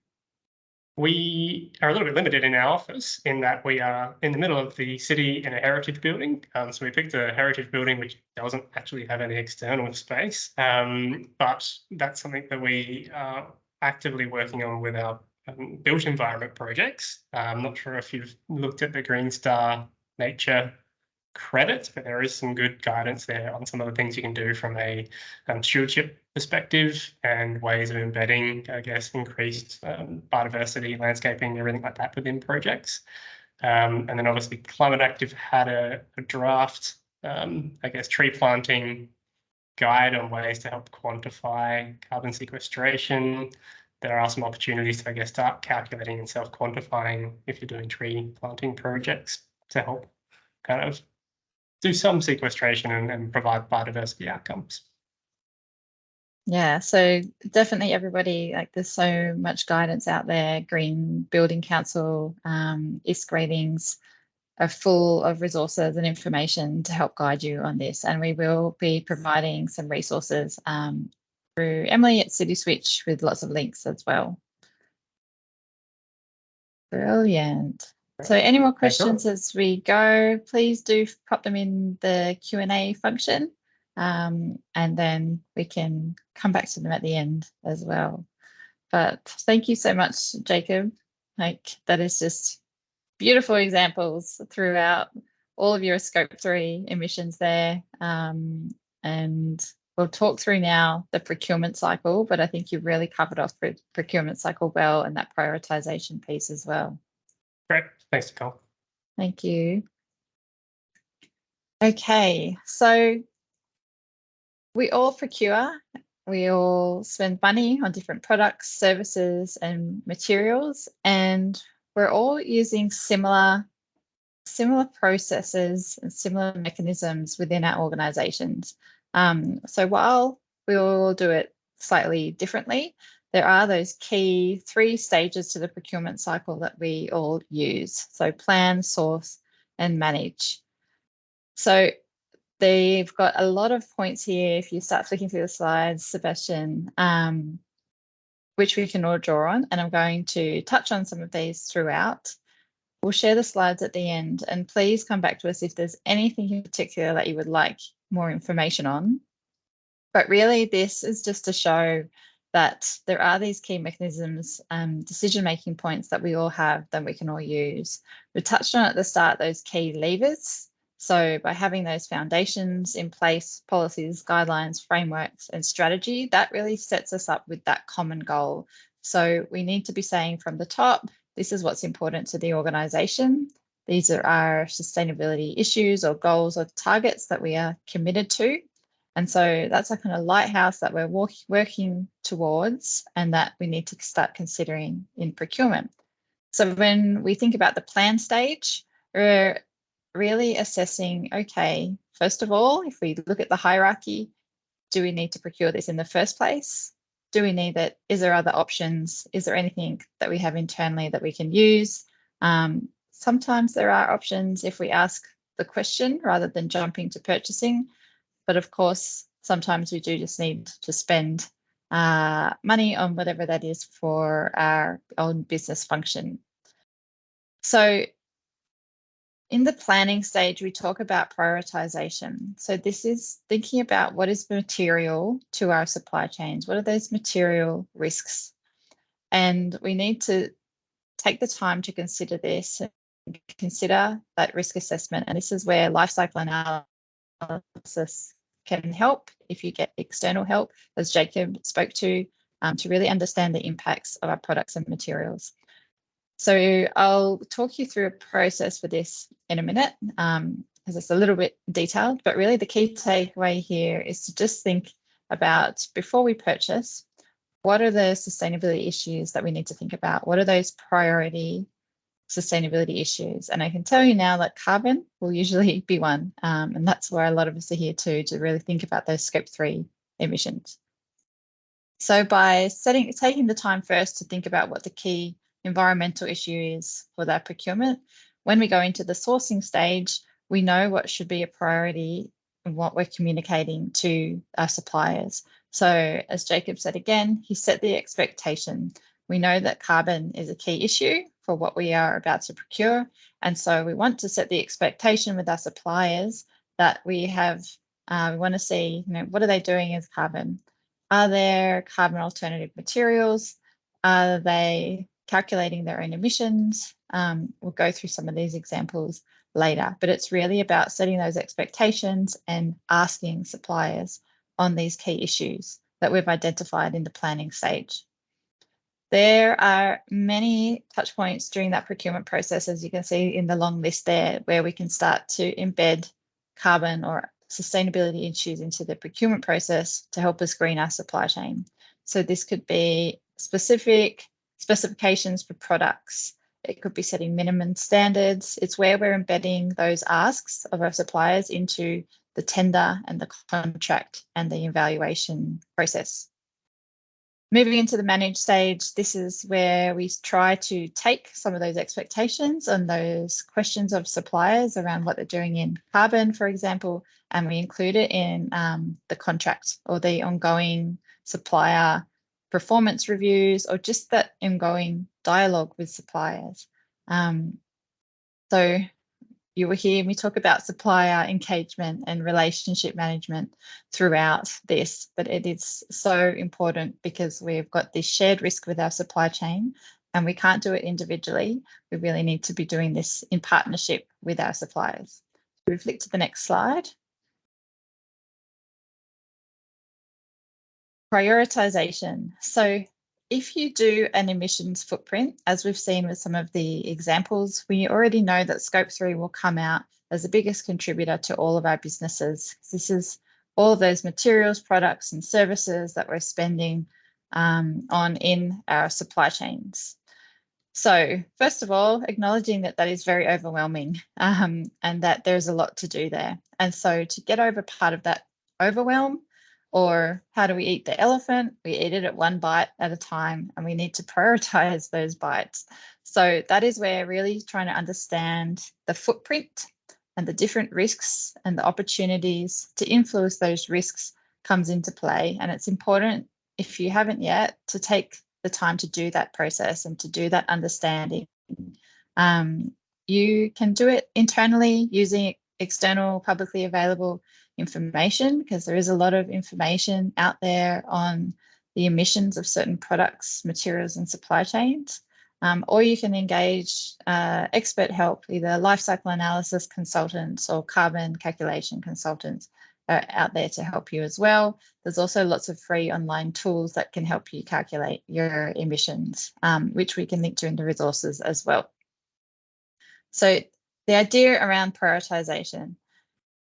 We are a little bit limited in our office in that we are in the middle of the city in a heritage building. So we picked a heritage building which doesn't actually have any external space, but that's something that we are actively working on with our built environment projects. I'm not sure if you've looked at the Green Star nature credits, but there is some good guidance there on some of the things you can do from a stewardship perspective and ways of embedding, I guess, increased biodiversity, landscaping, everything like that within projects. And then obviously Climate Active had a draft, I guess, tree planting guide on ways to help quantify carbon sequestration. There are some opportunities to, I guess, start calculating and self-quantifying if you're doing tree planting projects to help kind of do some sequestration and provide biodiversity outcomes. Yeah, so definitely everybody, like there's so much guidance out there. Green Building Council, ISK ratings are full of resources and information to help guide you on this. And we will be providing some resources through Emily at CitySwitch with lots of links as well. Brilliant. So any more questions as we go, please do pop them in the Q&A function, and then we can come back to them at the end as well. But thank you so much, Jacob. Like, that is just beautiful examples throughout all of your Scope 3 emissions there. And we'll talk through now the procurement cycle, but I think you've really covered off the procurement cycle well and that prioritisation piece as well. Great. Thanks, Nicole. Thank you. Okay, so we all procure, we all spend money on different products, services, and materials, and we're all using similar processes and similar mechanisms within our organisations. So while we all do it slightly differently, there are those key 3 stages to the procurement cycle that we all use. So plan, source, and manage. So they've got a lot of points here. If you start flicking through the slides, Sebastian, which we can all draw on, and I'm going to touch on some of these throughout. We'll share the slides at the end, and please come back to us if there's anything in particular that you would like more information on. But really, this is just to show that there are these key mechanisms, decision-making points that we all have that we can all use. We touched on at the start those key levers. So by having those foundations in place, policies, guidelines, frameworks, and strategy, that really sets us up with that common goal. So we need to be saying from the top, this is what's important to the organisation. These are our sustainability issues or goals or targets that we are committed to. And so that's a kind of lighthouse that we're working towards and that we need to start considering in procurement. So when we think about the plan stage, we're really assessing, okay, first of all, if we look at the hierarchy, do we need to procure this in the first place? Do we need it? Is there other options? Is there anything that we have internally that we can use? Sometimes there are options if we ask the question rather than jumping to purchasing. But of course, sometimes we do just need to spend money on whatever that is for our own business function. So in the planning stage, we talk about prioritization. So this is thinking about what is material to our supply chains. What are those material risks? And we need to take the time to consider this and consider that risk assessment. And this is where life cycle analysis can help if you get external help, as Jacob spoke to really understand the impacts of our products and materials. So I'll talk you through a process for this in a minute, because it's a little bit detailed, but really the key takeaway here is to just think about, before we purchase, what are the sustainability issues that we need to think about? What are those priority sustainability issues? And I can tell you now that carbon will usually be one, and that's where a lot of us are here too, to really think about those scope 3 emissions. So by taking the time first to think about what the key environmental issue is for that procurement, when we go into the sourcing stage, we know what should be a priority and what we're communicating to our suppliers. So as Jacob said again, he set the expectation. We know that carbon is a key issue for what we are about to procure. And so we want to set the expectation with our suppliers that we want to see, what are they doing as carbon? Are there carbon alternative materials? Are they calculating their own emissions? We'll go through some of these examples later, but it's really about setting those expectations and asking suppliers on these key issues that we've identified in the planning stage. There are many touch points during that procurement process, as you can see in the long list there, where we can start to embed carbon or sustainability issues into the procurement process to help us green our supply chain. So this could be specific specifications for products. It could be setting minimum standards. It's where we're embedding those asks of our suppliers into the tender and the contract and the evaluation process. Moving into the managed stage, this is where we try to take some of those expectations and those questions of suppliers around what they're doing in carbon, for example, and we include it in the contract or the ongoing supplier performance reviews, or just that ongoing dialogue with suppliers. So you will hear me talk about supplier engagement and relationship management throughout this, but it is so important because we've got this shared risk with our supply chain and we can't do it individually. We really need to be doing this in partnership with our suppliers. We flick to the next slide. Prioritization. So if you do an emissions footprint, as we've seen with some of the examples, we already know that Scope 3 will come out as the biggest contributor to all of our businesses. This is all of those materials, products and services that we're spending on in our supply chains. So first of all, acknowledging that that is very overwhelming and that there's a lot to do there. And so to get over part of that overwhelm, or how do we eat the elephant? We eat it at one bite at a time, and we need to prioritize those bites. So that is where really trying to understand the footprint and the different risks and the opportunities to influence those risks comes into play. And it's important, if you haven't yet, to take the time to do that process and to do that understanding. You can do it internally using external publicly available information, because there is a lot of information out there on the emissions of certain products, materials and supply chains. Or you can engage expert help, either life cycle analysis consultants or carbon calculation consultants out there to help you as well. There's also lots of free online tools that can help you calculate your emissions, which we can link to in the resources as well. So the idea around prioritization,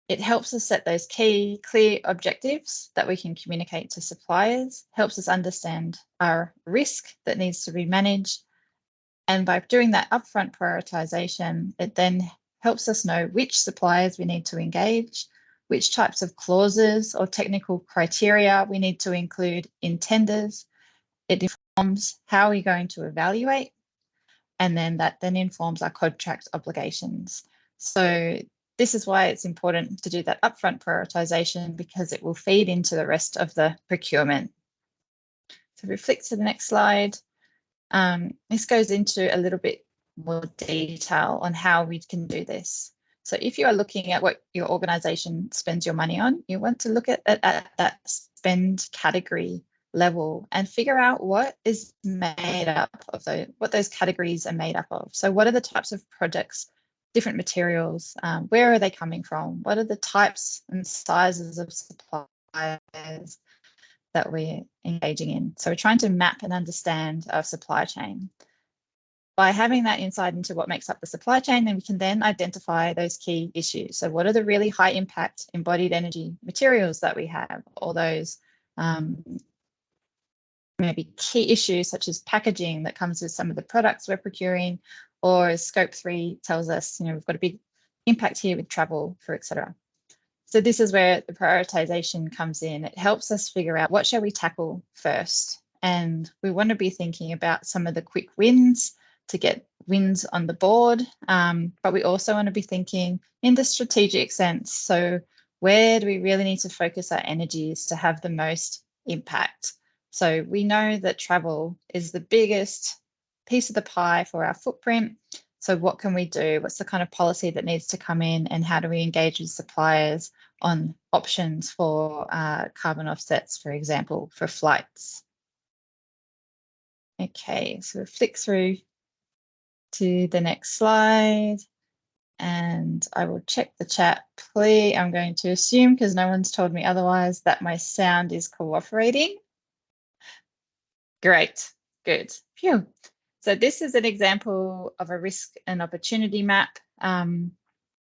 it helps us set those key, clear objectives that we can communicate to suppliers, helps us understand our risk that needs to be managed. And by doing that upfront prioritization, it then helps us know which suppliers we need to engage, which types of clauses or technical criteria we need to include in tenders. It informs how we're going to evaluate, and then that then informs our contract obligations. So this is why it's important to do that upfront prioritization, because it will feed into the rest of the procurement. So if we flick to the next slide, this goes into a little bit more detail on how we can do this. So if you are looking at what your organization spends your money on, you want to look at that spend category level and figure out what is made up of what those categories are made up of. So what are the types of projects, different materials, where are they coming from? What are the types and sizes of suppliers that we're engaging in? So we're trying to map and understand our supply chain. By having that insight into what makes up the supply chain, then we can then identify those key issues. So what are the really high impact embodied energy materials that we have, or those maybe key issues such as packaging that comes with some of the products we're procuring, or as Scope 3 tells us, we've got a big impact here with travel, etc. So this is where the prioritization comes in. It helps us figure out what shall we tackle first. And we want to be thinking about some of the quick wins to get wins on the board, but we also want to be thinking in the strategic sense. So where do we really need to focus our energies to have the most impact? So we know that travel is the biggest piece of the pie for our footprint. So what can we do? What's the kind of policy that needs to come in, and how do we engage with suppliers on options for carbon offsets, for example, for flights? Okay, so we'll flick through to the next slide, and I will check the chat. Please, I'm going to assume, because no one's told me otherwise, that my sound is cooperating. Great, good. Phew. So this is an example of a risk and opportunity map.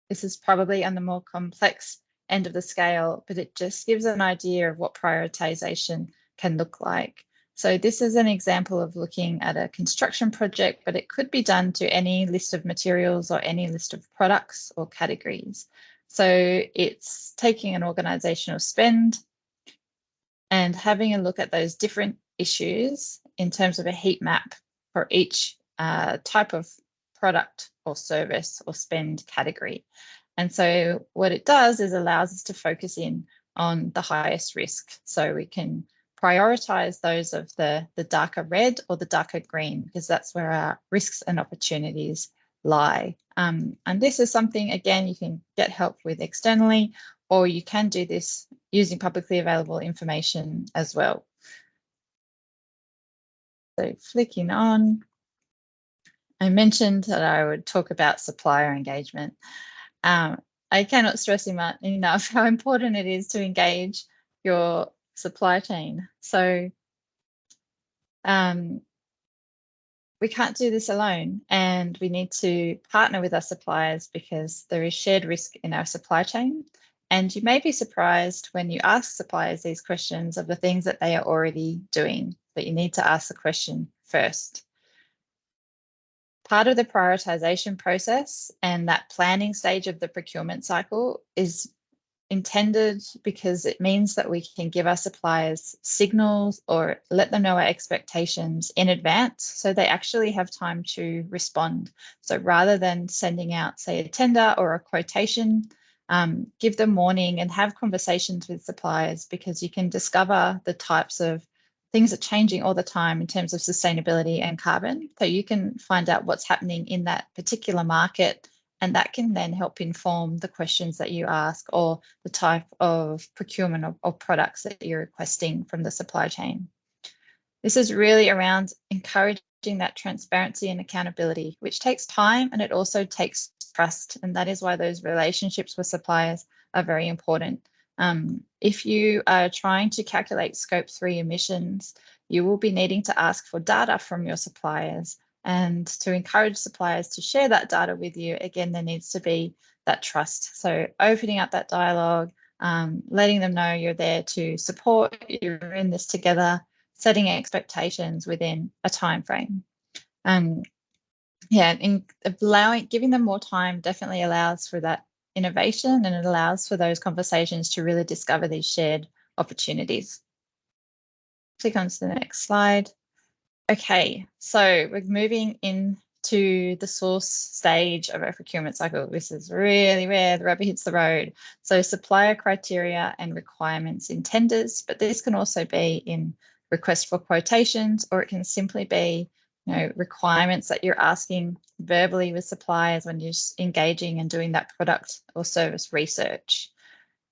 This is probably on the more complex end of the scale, but it just gives an idea of what prioritization can look like. So this is an example of looking at a construction project, but it could be done to any list of materials or any list of products or categories. So it's taking an organizational spend and having a look at those different issues in terms of a heat map for each type of product or service or spend category. And so what it does is allows us to focus in on the highest risk. So we can prioritize those of the darker red or the darker green, because that's where our risks and opportunities lie. And this is something, again, you can get help with externally, or you can do this using publicly available information as well. So flicking on, I mentioned that I would talk about supplier engagement. I cannot stress enough how important it is to engage your supply chain. So we can't do this alone, and we need to partner with our suppliers because there is shared risk in our supply chain. And you may be surprised when you ask suppliers these questions of the things that they are already doing, but you need to ask the question first. Part of the prioritization process and that planning stage of the procurement cycle is intended because it means that we can give our suppliers signals or let them know our expectations in advance so they actually have time to respond. So rather than sending out, say, a tender or a quotation, give them warning and have conversations with suppliers, because you can discover the types of things are changing all the time in terms of sustainability and carbon. So you can find out what's happening in that particular market, and that can then help inform the questions that you ask or the type of procurement of products that you're requesting from the supply chain. This is really around encouraging that transparency and accountability, which takes time, and it also takes trust. And that is why those relationships with suppliers are very important. If you are trying to calculate Scope 3 emissions, you will be needing to ask for data from your suppliers. And to encourage suppliers to share that data with you, again, there needs to be that trust. So opening up that dialogue, letting them know you're there to support, you're in this together, setting expectations within a time frame. Giving them more time definitely allows for that innovation, and it allows for those conversations to really discover these shared opportunities. Click on to the next slide. Okay, so we're moving into the source stage of our procurement cycle. This is really where the rubber hits the road. So supplier criteria and requirements in tenders, but this can also be in request for quotations, or it can simply be, requirements that you're asking verbally with suppliers when you're engaging and doing that product or service research.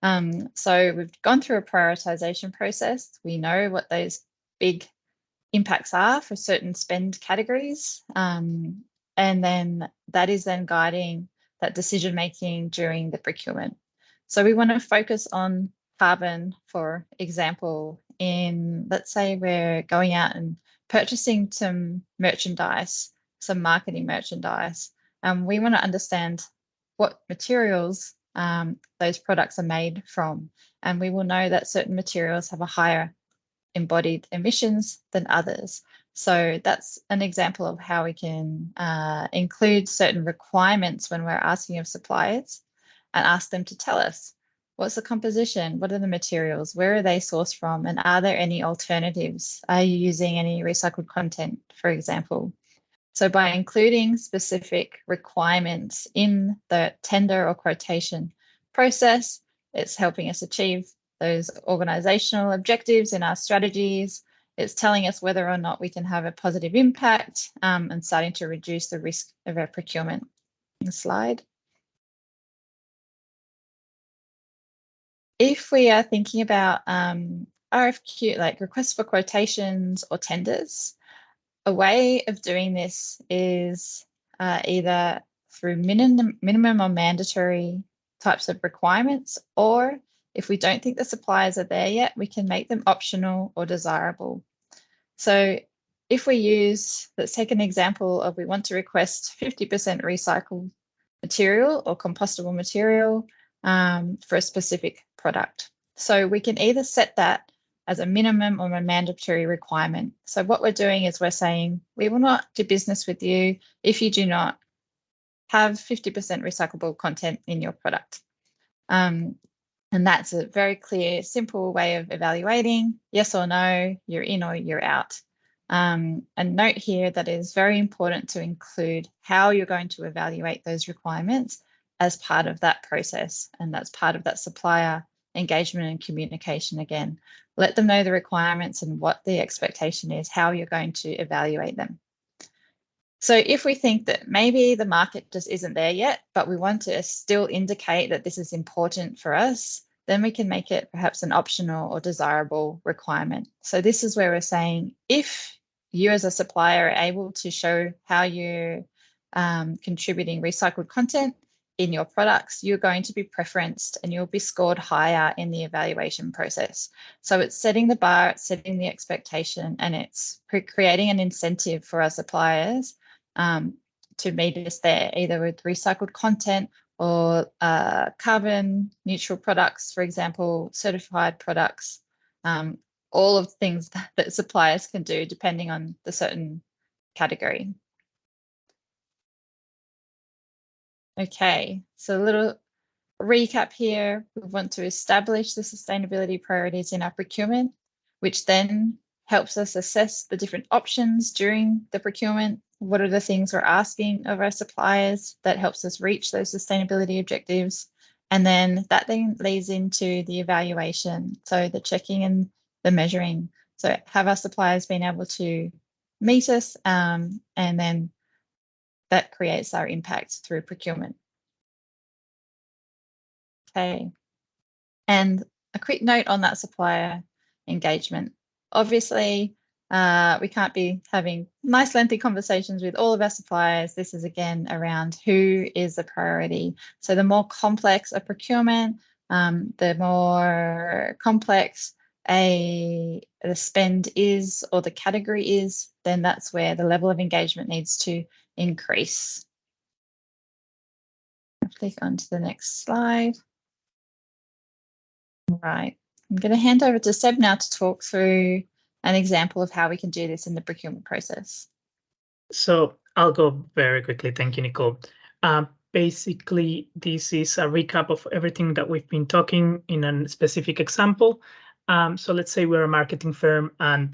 So we've gone through a prioritization process. We know what those big impacts are for certain spend categories. And then that is then guiding that decision making during the procurement. So we want to focus on carbon, for example, let's say we're going out and purchasing some merchandise, some marketing merchandise, and we want to understand what materials those products are made from. And we will know that certain materials have a higher embodied emissions than others. So that's an example of how we can include certain requirements when we're asking of suppliers, and ask them to tell us, what's the composition? What are the materials? Where are they sourced from? And are there any alternatives? Are you using any recycled content, for example? So by including specific requirements in the tender or quotation process, it's helping us achieve those organizational objectives in our strategies. It's telling us whether or not we can have a positive impact, and starting to reduce the risk of our procurement. Next slide. If we are thinking about RFQ, like requests for quotations or tenders, a way of doing this is either through minimum or mandatory types of requirements, or if we don't think the suppliers are there yet, we can make them optional or desirable. So if we let's take an example of, we want to request 50% recycled material or compostable material for a specific product. So we can either set that as a minimum or a mandatory requirement. So what we're doing is we're saying, we will not do business with you if you do not have 50% recyclable content in your product. And that's a very clear, simple way of evaluating, yes or no, you're in or you're out. And note here that it is very important to include how you're going to evaluate those requirements as part of that process. And that's part of that supplier engagement and communication again. Let them know the requirements and what the expectation is, how you're going to evaluate them. So if we think that maybe the market just isn't there yet, but we want to still indicate that this is important for us, then we can make it perhaps an optional or desirable requirement. So this is where we're saying, if you as a supplier are able to show how you're contributing recycled content in your products, you're going to be preferenced and you'll be scored higher in the evaluation process. So it's setting the bar, it's setting the expectation, and it's creating an incentive for our suppliers to meet us there, either with recycled content or carbon neutral products, for example, certified products, all of things that suppliers can do depending on the certain category. Okay, so a little recap here. We want to establish the sustainability priorities in our procurement, which then helps us assess the different options during the procurement. What are the things we're asking of our suppliers that helps us reach those sustainability objectives? And then that then leads into the evaluation, so the checking and the measuring. So have our suppliers been able to meet us, and then that creates our impact through procurement. Okay, and a quick note on that supplier engagement. Obviously, we can't be having nice lengthy conversations with all of our suppliers. This is again around who is the priority. So the more complex a procurement, the more complex the spend is or the category is, then that's where the level of engagement needs to increase. I'll click on to the next slide. Right, I'm going to hand over to Seb now to talk through an example of how we can do this in the procurement process. So I'll go very quickly. Thank you, Nicole. Basically, this is a recap of everything that we've been talking in a specific example. So let's say we're a marketing firm, and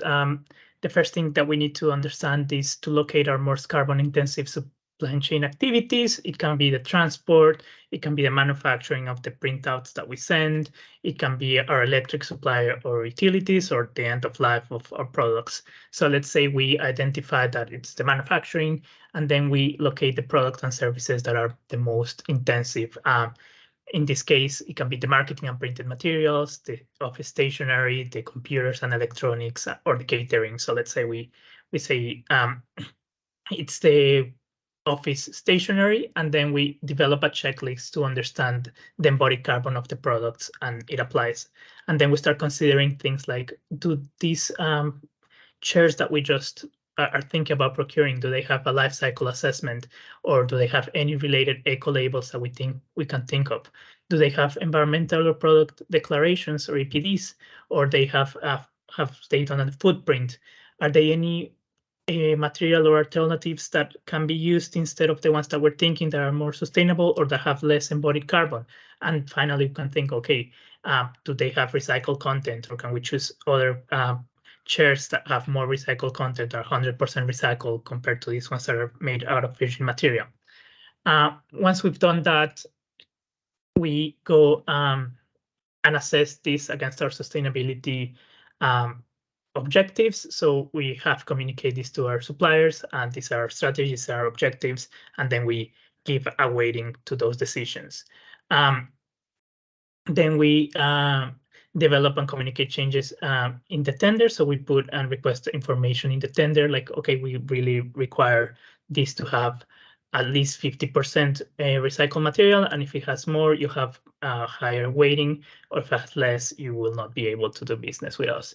the first thing that we need to understand is to locate our most carbon-intensive supply chain activities. It can be the transport, it can be the manufacturing of the printouts that we send, it can be our electric supplier or utilities, or the end of life of our products. So let's say we identify that it's the manufacturing, and then we locate the products and services that are the most intensive. In this case, it can be the marketing and printed materials, the office stationery, the computers and electronics, or the catering. So let's say we say it's the office stationery, and then we develop a checklist to understand the embodied carbon of the products, and it applies. And then we start considering things like, do these chairs that we just are thinking about procuring, do they have a life cycle assessment, or do they have any related eco labels that we can think of? Do they have environmental or product declarations or EPDs, or they have data on the footprint? Are there any material or alternatives that can be used instead of the ones that we're thinking that are more sustainable or that have less embodied carbon? And finally, we can think, okay, do they have recycled content, or can we choose other chairs that have more recycled content, are 100% recycled compared to these ones that are made out of virgin material? Once we've done that, we go and assess this against our sustainability objectives. So we have communicated this to our suppliers, and these are our strategies, our objectives, and then we give a weighting to those decisions. Then we develop and communicate changes in the tender. So we put and request information in the tender, like, okay, we really require this to have at least 50% recycled material, and if it has more, you have a higher weighting, or if it has less, you will not be able to do business with us.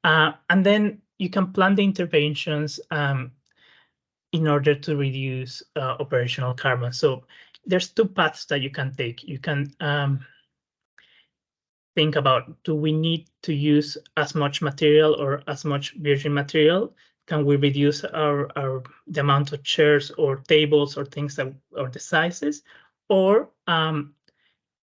And then you can plan the interventions in order to reduce operational carbon. So there's two paths that you can take. You can think about, do we need to use as much material or as much virgin material? Can we reduce the amount of chairs or tables or things that, or the sizes? Or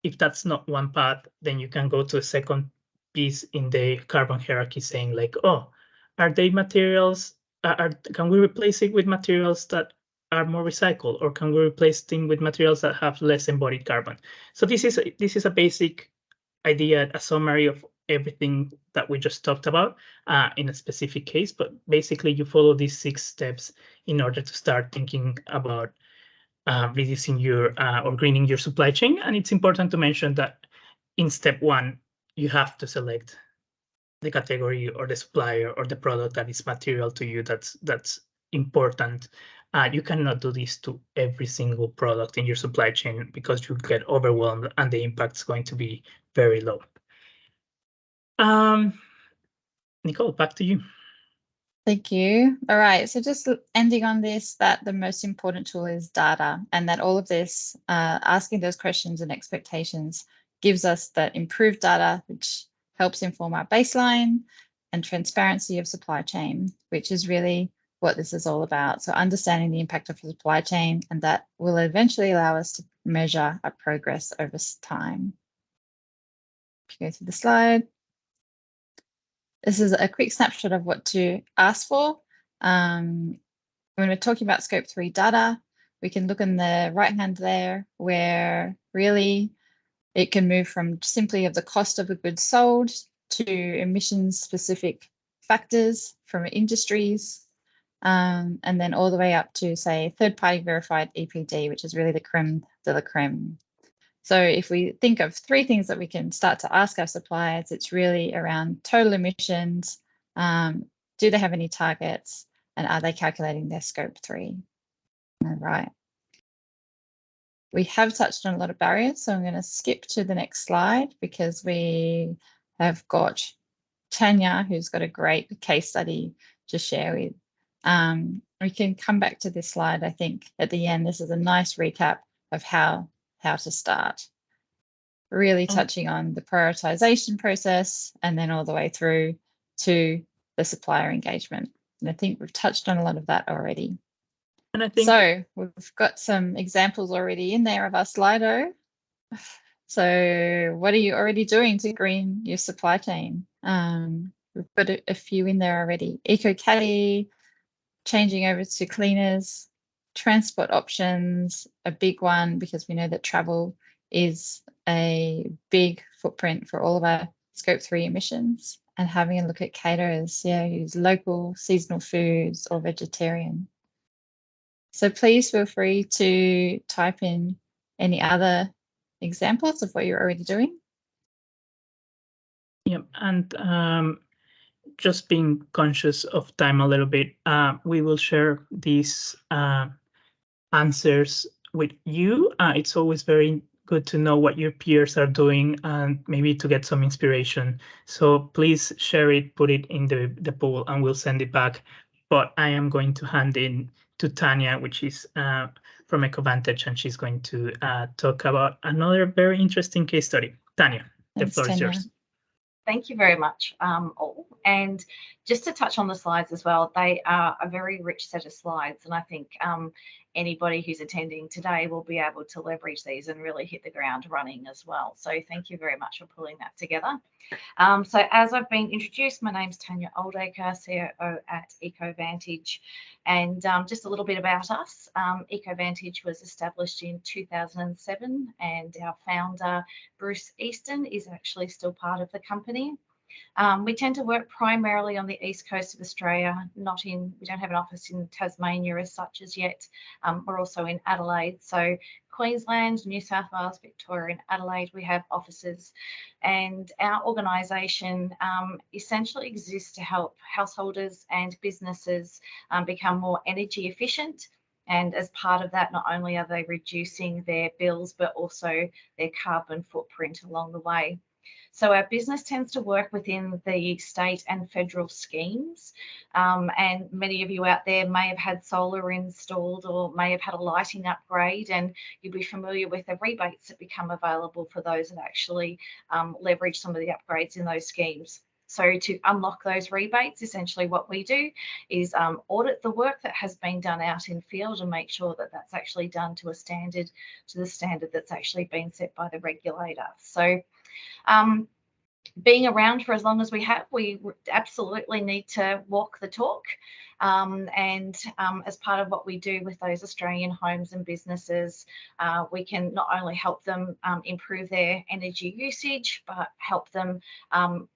if that's not one path, then you can go to a second piece in the carbon hierarchy, saying like, oh, are they materials? Can we replace it with materials that are more recycled, or can we replace them with materials that have less embodied carbon? So this is a basic idea, a summary of everything that we just talked about in a specific case, but basically you follow these 6 steps in order to start thinking about reducing your or greening your supply chain. And it's important to mention that in step 1, you have to select the category or the supplier or the product that is material to you. That's important You cannot do this to every single product in your supply chain because you get overwhelmed and the impact is going to be very low. Nicole, back to you. Thank you. All right, so just ending on this, that the most important tool is data, and that all of this, asking those questions and expectations gives us that improved data, which helps inform our baseline and transparency of supply chain, which is really what this is all about. So understanding the impact of the supply chain, and that will eventually allow us to measure our progress over time. If you go to the slide. This is a quick snapshot of what to ask for. When we're talking about scope 3 data, we can look in the right hand there where really it can move from simply of the cost of the goods sold to emissions specific factors from industries, and then all the way up to, say, third-party verified EPD, which is really the creme de la creme. So if we think of 3 things that we can start to ask our suppliers, it's really around total emissions, do they have any targets, and are they calculating their scope 3? All right. We have touched on a lot of barriers, so I'm going to skip to the next slide because we have got Tanya, who's got a great case study to share with. We can come back to this slide, I think, at the end. This is a nice recap of how to start. Really touching on the prioritization process and then all the way through to the supplier engagement. And I think we've touched on a lot of that already. And I think so we've got some examples already in there of our Slido. So what are you already doing to green your supply chain? We've got a few in there already. Eco-caddy, changing over to cleaners, transport options, a big one because we know that travel is a big footprint for all of our scope 3 emissions, and having a look at caterers, who's local, seasonal foods or vegetarian. So please feel free to type in any other examples of what you're already doing. Yeah, and just being conscious of time a little bit, we will share these answers with you. It's always very good to know what your peers are doing and maybe to get some inspiration. So please share it, put it in the poll, and we'll send it back. But I am going to hand in to Tanya, which is from EcoVantage, and she's going to talk about another very interesting case study. Tanya, the floor is yours. Thank you very much, all. And just to touch on the slides as well, they are a very rich set of slides, and I think anybody who's attending today will be able to leverage these and really hit the ground running as well. So thank you very much for pulling that together. So as I've been introduced, my name's Tanya Oldacre, COO at EcoVantage. And just a little bit about us. EcoVantage was established in 2007, and our founder, Bruce Easton, is actually still part of the company. We tend to work primarily on the east coast of Australia, we don't have an office in Tasmania as such as yet. We're also in Adelaide. So Queensland, New South Wales, Victoria and Adelaide, we have offices. And our organisation essentially exists to help householders and businesses become more energy efficient. And as part of that, not only are they reducing their bills, but also their carbon footprint along the way. So our business tends to work within the state and federal schemes. And many of you out there may have had solar installed or may have had a lighting upgrade, and you'll be familiar with the rebates that become available for those that actually leverage some of the upgrades in those schemes. So to unlock those rebates, essentially what we do is audit the work that has been done out in field and make sure that that's actually done to the standard that's actually been set by the regulator. So being around for as long as we have, we absolutely need to walk the talk. As part of what we do with those Australian homes and businesses, we can not only help them improve their energy usage, but help them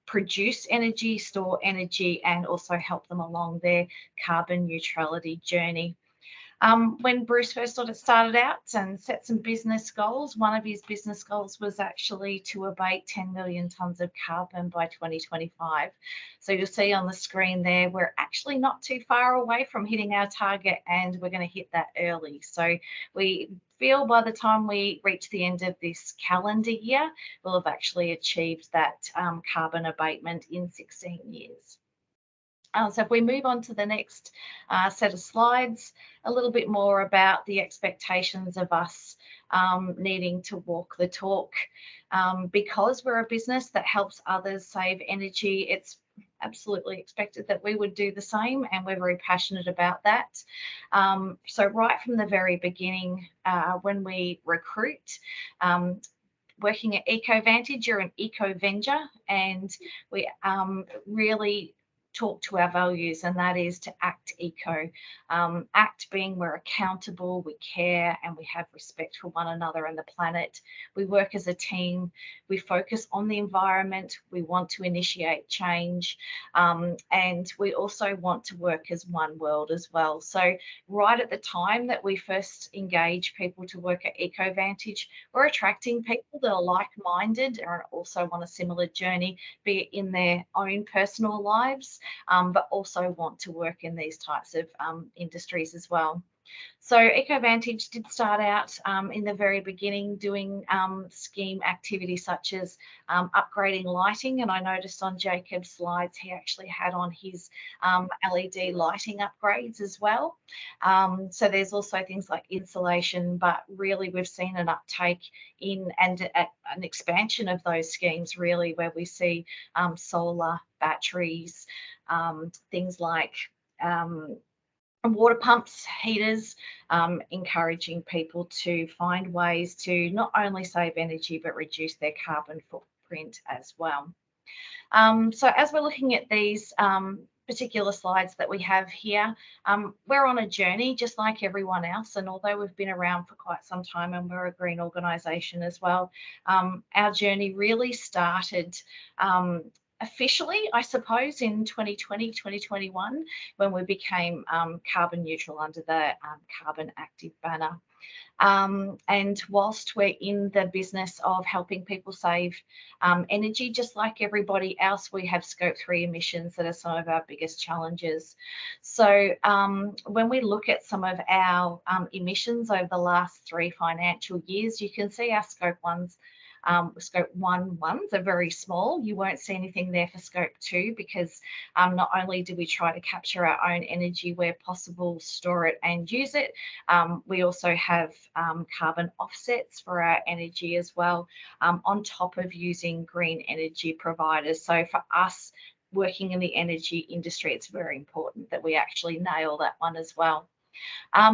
produce energy, store energy, and also help them along their carbon neutrality journey. When Bruce first sort of started out and set some business goals, one of his business goals was actually to abate 10 million tonnes of carbon by 2025. So you'll see on the screen there, we're actually not too far away from hitting our target, and we're going to hit that early. So we feel by the time we reach the end of this calendar year, we'll have actually achieved that carbon abatement in 16 years. So if we move on to the next set of slides, a little bit more about the expectations of us needing to walk the talk. Because we're a business that helps others save energy, it's absolutely expected that we would do the same, and we're very passionate about that. So right from the very beginning, when we recruit, working at EcoVantage, you're an eco-venger, and we really talk to our values, and that is to act eco. Act being we're accountable, we care, and we have respect for one another and the planet. We work as a team, we focus on the environment, we want to initiate change, and we also want to work as one world as well. So right at the time that we first engage people to work at EcoVantage, we're attracting people that are like-minded and also on a similar journey, be it in their own personal lives, but also want to work in these types of industries as well. So EcoVantage did start out in the very beginning doing scheme activities such as upgrading lighting, and I noticed on Jacob's slides he actually had on his LED lighting upgrades as well. So there's also things like insulation, but really we've seen an uptake in and an expansion of those schemes really, where we see solar, batteries, things like water pumps, heaters, encouraging people to find ways to not only save energy but reduce their carbon footprint as well. So as we're looking at these particular slides that we have here, we're on a journey just like everyone else, and although we've been around for quite some time and we're a green organisation as well, our journey really started officially, I suppose, in 2020, 2021, when we became carbon neutral under the Carbon Active banner. And whilst we're in the business of helping people save energy, just like everybody else, we have Scope 3 emissions that are some of our biggest challenges. So when we look at some of our emissions over the last 3 financial years, you can see our Scope 1s. Scope 1 ones are very small. You won't see anything there for Scope 2 because not only do we try to capture our own energy where possible, store it and use it, we also have carbon offsets for our energy as well, on top of using green energy providers. So for us working in the energy industry, it's very important that we actually nail that one as well.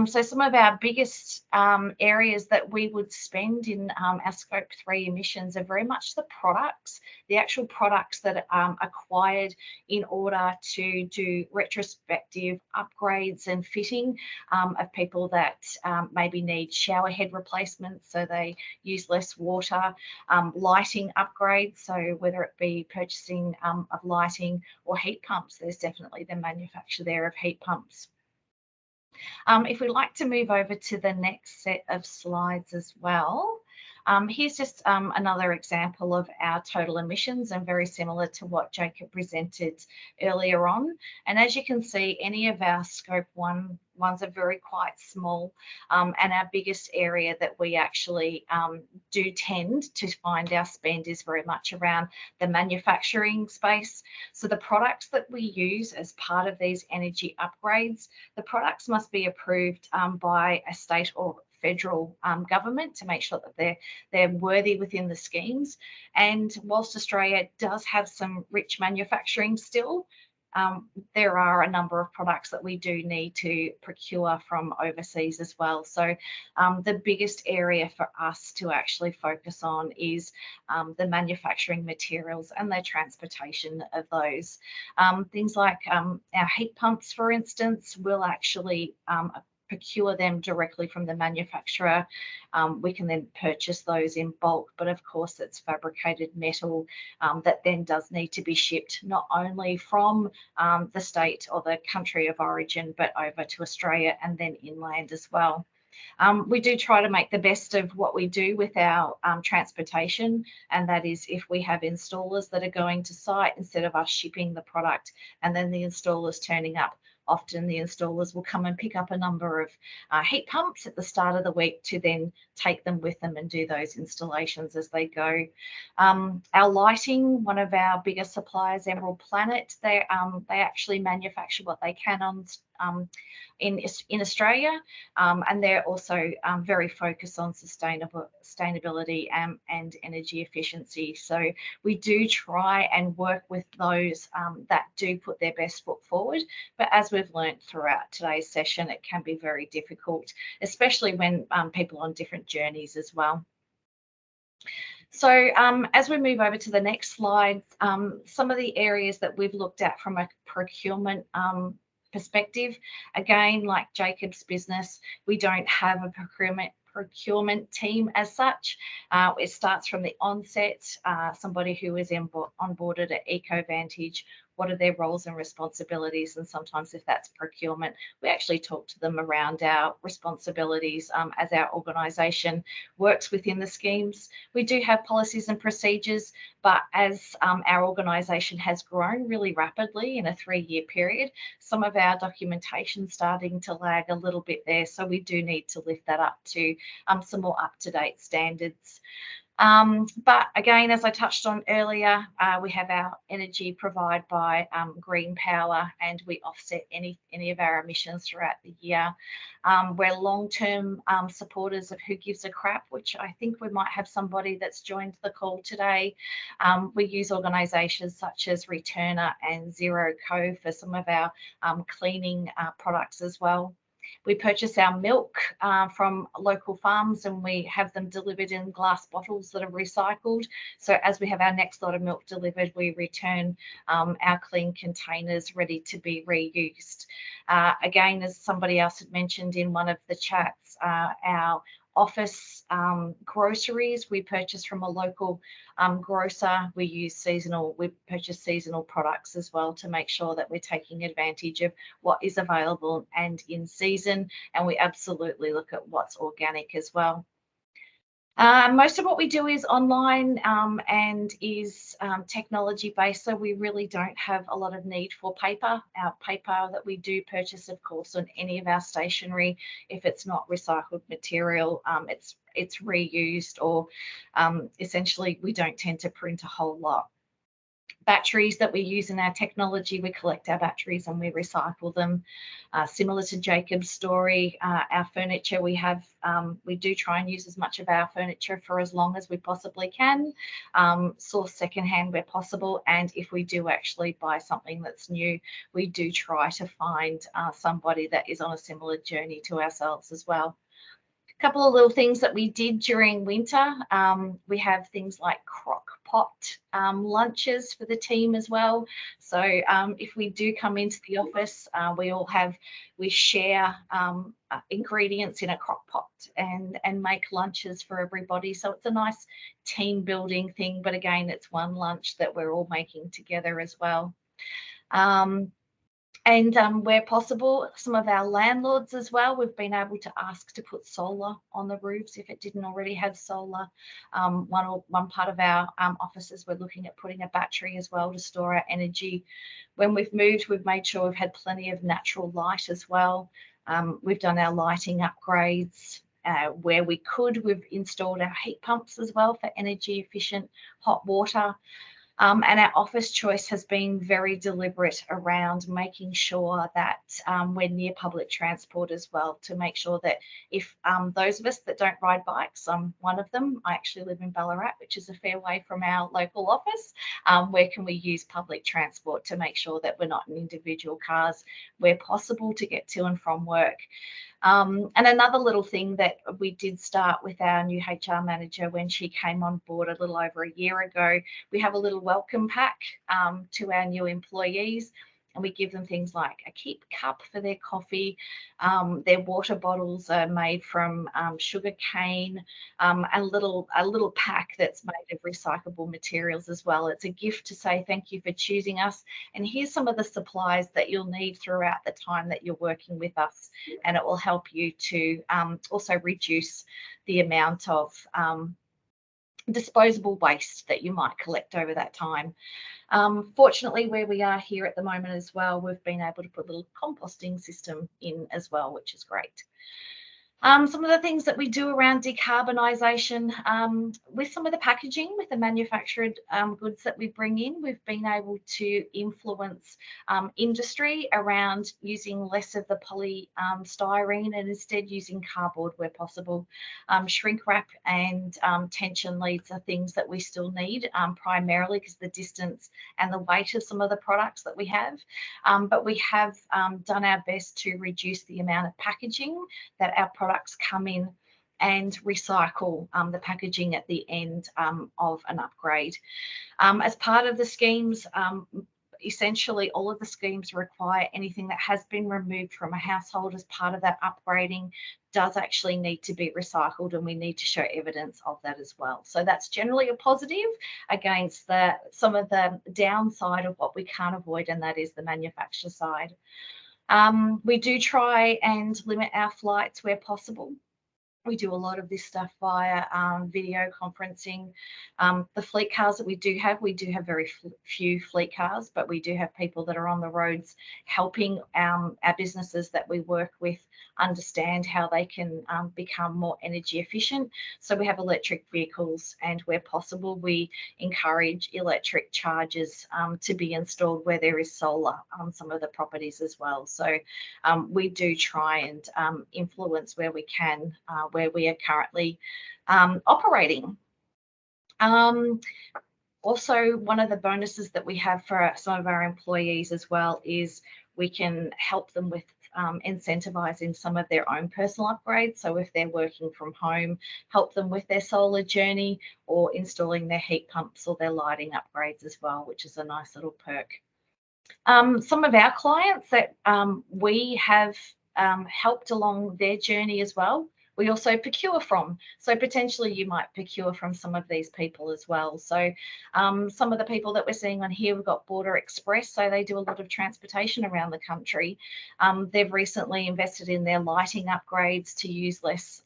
So some of our biggest areas that we would spend in our Scope 3 emissions are very much the products, the actual products that are acquired in order to do retrospective upgrades and fitting of people that maybe need shower head replacements so they use less water, lighting upgrades, so whether it be purchasing of lighting or heat pumps, there's definitely the manufacture there of heat pumps. If we'd like to move over to the next set of slides as well, here's just another example of our total emissions, and very similar to what Jacob presented earlier on. And as you can see, any of our Scope 1 ones are very quite small, and our biggest area that we actually do tend to find our spend is very much around the manufacturing space. So the products that we use as part of these energy upgrades, the products must be approved by a state or federal government to make sure that they're worthy within the schemes. And whilst Australia does have some rich manufacturing still, there are a number of products that we do need to procure from overseas as well. So the biggest area for us to actually focus on is the manufacturing materials and the transportation of those. Things like our heat pumps, for instance, will actually procure them directly from the manufacturer. We can then purchase those in bulk, but of course it's fabricated metal that then does need to be shipped not only from the state or the country of origin, but over to Australia and then inland as well. We do try to make the best of what we do with our transportation, and that is if we have installers that are going to site, instead of us shipping the product and then the installers turning up, often the installers will come and pick up a number of heat pumps at the start of the week to then take them with them and do those installations as they go. Our lighting, one of our biggest suppliers, Emerald Planet, they actually manufacture what they can on in Australia, and they're also very focused on sustainability and energy efficiency. So we do try and work with those that do put their best foot forward, but as we've learned throughout today's session, it can be very difficult, especially when people are on different journeys as well. So as we move over to the next slide, some of the areas that we've looked at from a procurement perspective, again, like Jacob's business, we don't have a procurement team as such. It starts from the onset, somebody who is onboarded at EcoVantage, what are their roles and responsibilities, and sometimes if that's procurement, we actually talk to them around our responsibilities as our organisation works within the schemes. We do have policies and procedures, but as our organisation has grown really rapidly in a 3-year period, some of our documentation starting to lag a little bit there, so we do need to lift that up to some more up-to-date standards. But again, as I touched on earlier, we have our energy provided by green power, and we offset any of our emissions throughout the year. We're long-term supporters of Who Gives a Crap, which I think we might have somebody that's joined the call today. We use organisations such as Returner and Zero Co for some of our cleaning products as well. We purchase our milk from local farms, and we have them delivered in glass bottles that are recycled. So as we have our next lot of milk delivered, we return our clean containers ready to be reused. Again, as somebody else had mentioned in one of the chats, our office groceries we purchase from a local grocer. We purchase seasonal products as well to make sure that we're taking advantage of what is available and in season, and we absolutely look at what's organic as well. Most of what we do is online and is technology based, so we really don't have a lot of need for paper. Our paper that we do purchase, of course, on any of our stationery, if it's not recycled material, it's reused, or essentially we don't tend to print a whole lot. Batteries that we use in our technology, we collect our batteries and we recycle them. Similar to Jacob's story, our furniture, we do try and use as much of our furniture for as long as we possibly can, source secondhand where possible, and if we do actually buy something that's new, we do try to find somebody that is on a similar journey to ourselves as well. A couple of little things that we did during winter, we have things like crock pot lunches for the team as well. So if we do come into the office, we share ingredients in a crock pot and make lunches for everybody. So it's a nice team building thing, but again, it's one lunch that we're all making together as well. And where possible, some of our landlords as well, we've been able to ask to put solar on the roofs if it didn't already have solar. One part of our offices, we're looking at putting a battery as well to store our energy. When we've moved, we've made sure we've had plenty of natural light as well. We've done our lighting upgrades. Where we could, we've installed our heat pumps as well for energy efficient hot water. And our office choice has been very deliberate around making sure that we're near public transport as well, to make sure that if those of us that don't ride bikes, I'm one of them, I actually live in Ballarat, which is a fair way from our local office, where can we use public transport to make sure that we're not in individual cars where possible to get to and from work. And another little thing that we did start with our new HR manager when she came on board a little over a year ago, we have a little welcome pack to our new employees. And we give them things like a keep cup for their coffee. Their water bottles are made from sugar cane, a little pack that's made of recyclable materials as well. It's a gift to say thank you for choosing us, and here's some of the supplies that you'll need throughout the time that you're working with us, and it will help you to also reduce the amount of disposable waste that you might collect over that time. Fortunately, where we are here at the moment as well, we've been able to put a little composting system in as well, which is great. Some of the things that we do around decarbonisation, with some of the packaging, with the manufactured goods that we bring in, we've been able to influence industry around using less of the polystyrene and instead using cardboard where possible. Shrink wrap and tension leads are things that we still need, primarily because the distance and the weight of some of the products that we have. But we have done our best to reduce the amount of packaging that our products come in and recycle the packaging at the end of an upgrade. As part of the schemes, essentially all of the schemes require anything that has been removed from a household as part of that upgrading does actually need to be recycled, and we need to show evidence of that as well. So that's generally a positive against some of the downside of what we can't avoid, and that is the manufacturer side. We do try and limit our flights where possible. We do a lot of this stuff via video conferencing. The fleet cars that we do have very few fleet cars, but we do have people that are on the roads helping our businesses that we work with understand how they can become more energy efficient. So we have electric vehicles, and where possible, we encourage electric chargers to be installed where there is solar on some of the properties as well. So we do try and influence where we can, where we are currently operating. Also, one of the bonuses that we have for some of our employees as well is we can help them with incentivising some of their own personal upgrades. So if they're working from home, help them with their solar journey or installing their heat pumps or their lighting upgrades as well, which is a nice little perk. Some of our clients that we have helped along their journey as well, we also procure from. So potentially you might procure from some of these people as well. So some of the people that we're seeing on here, we've got Border Express. So they do a lot of transportation around the country. They've recently invested in their lighting upgrades to use less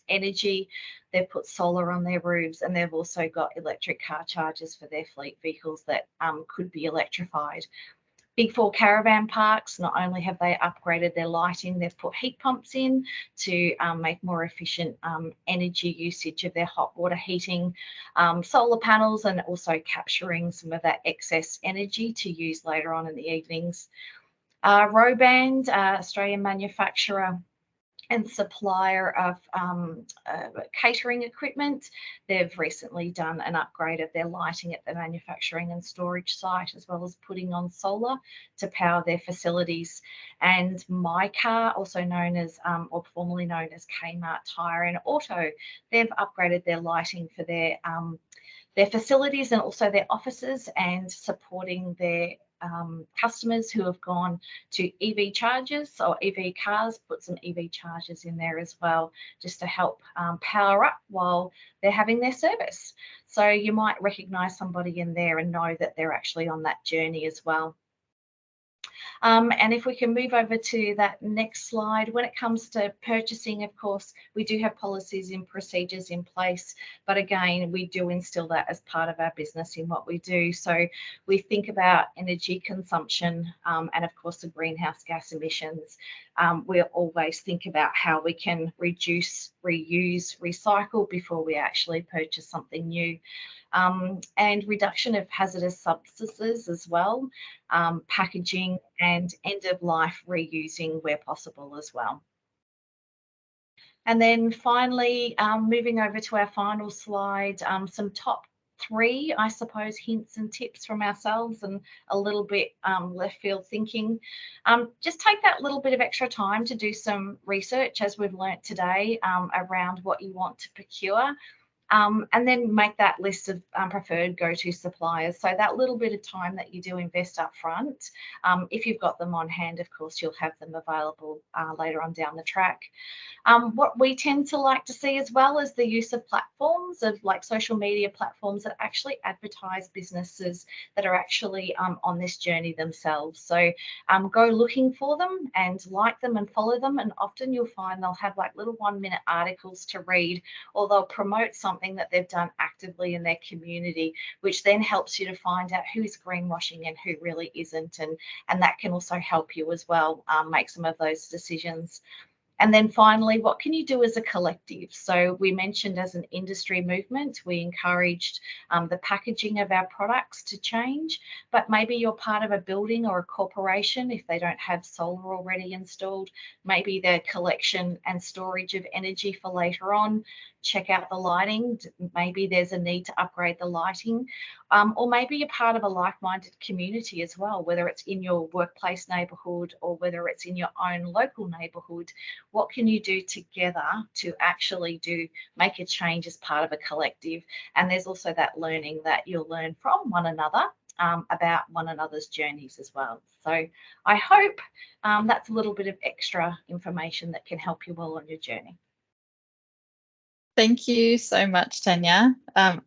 energy. They've put solar on their roofs, and they've also got electric car chargers for their fleet vehicles that could be electrified. Big Four caravan parks, not only have they upgraded their lighting, they've put heat pumps in to make more efficient energy usage of their hot water heating, solar panels, and also capturing some of that excess energy to use later on in the evenings. Roband, Australian manufacturer and supplier of catering equipment. They've recently done an upgrade of their lighting at the manufacturing and storage site, as well as putting on solar to power their facilities. And My Car, also known as, or formerly known as Kmart Tire and Auto, they've upgraded their lighting for their facilities and also their offices, and supporting their customers who have gone to EV chargers or EV cars, put some EV chargers in there as well, just to help power up while they're having their service. So you might recognise somebody in there and know that they're actually on that journey as well. And if we can move over to that next slide, when it comes to purchasing, of course, we do have policies and procedures in place, but again, we do instill that as part of our business in what we do. So we think about energy consumption and of course the greenhouse gas emissions. We always think about how we can reduce, reuse, recycle before we actually purchase something new. And reduction of hazardous substances as well, packaging and end-of-life reusing where possible as well. And then finally, moving over to our final slide, some top 3, I suppose, hints and tips from ourselves, and a little bit left field thinking. Just take that little bit of extra time to do some research, as we've learnt today, around what you want to procure. and then make that list of preferred go-to suppliers. So that little bit of time that you do invest up front, if you've got them on hand, of course, you'll have them available later on down the track. What we tend to like to see as well is the use of platforms, of like social media platforms that actually advertise businesses that are actually on this journey themselves. So go looking for them and like them and follow them, and often you'll find they'll have like little 1-minute articles to read, or they'll promote something that they've done actively in their community, which then helps you to find out who's greenwashing and who really isn't, and that can also help you as well make some of those decisions. And then finally, what can you do as a collective? So we mentioned as an industry movement, we encouraged the packaging of our products to change, but maybe you're part of a building or a corporation. If they don't have solar already installed, maybe their collection and storage of energy for later on. Check out the lighting. Maybe there's a need to upgrade the lighting, or maybe you're part of a like-minded community as well, whether it's in your workplace neighbourhood or whether it's in your own local neighbourhood. What can you do together to actually make a change as part of a collective? And there's also that learning that you'll learn from one another about one another's journeys as well. So I hope that's a little bit of extra information that can help you all on your journey. Thank you so much, Tanya.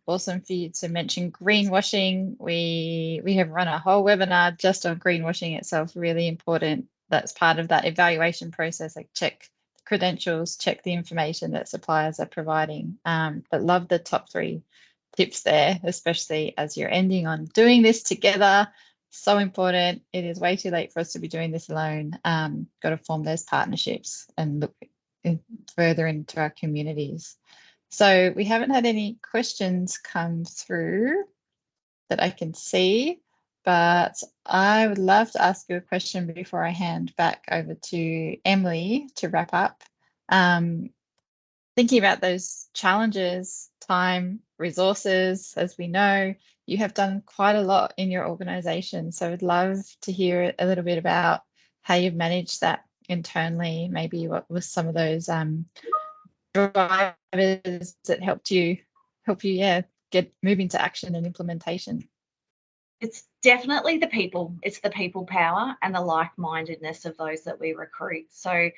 Awesome for you to mention greenwashing. We have run a whole webinar just on greenwashing itself. Really important. That's part of that evaluation process. Like check the credentials, check the information that suppliers are providing. But love the top 3 tips there, especially as you're ending on doing this together. So important. It is way too late for us to be doing this alone. Got to form those partnerships and look further into our communities. So we haven't had any questions come through that I can see, but I would love to ask you a question before I hand back over to Emily to wrap up. Thinking about those challenges, time, resources, as we know, you have done quite a lot in your organisation. So I'd love to hear a little bit about how you've managed that internally, maybe what was some of those drivers that help you get moving to action and implementation. It's definitely the people. It's the people power and the like-mindedness of those that we recruit. So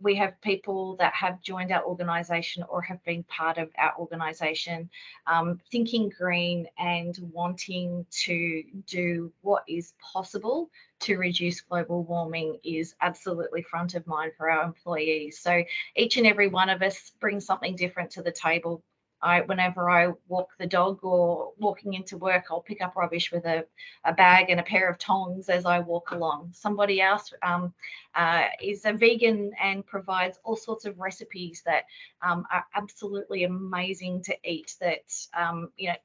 we have people that have joined our organisation or have been part of our organisation thinking green and wanting to do what is possible to reduce global warming is absolutely front of mind for our employees. So each and every one of us brings something different to the table. Whenever I walk the dog or walking into work, I'll pick up rubbish with a bag and a pair of tongs as I walk along. Somebody else is a vegan and provides all sorts of recipes that are absolutely amazing to eat, that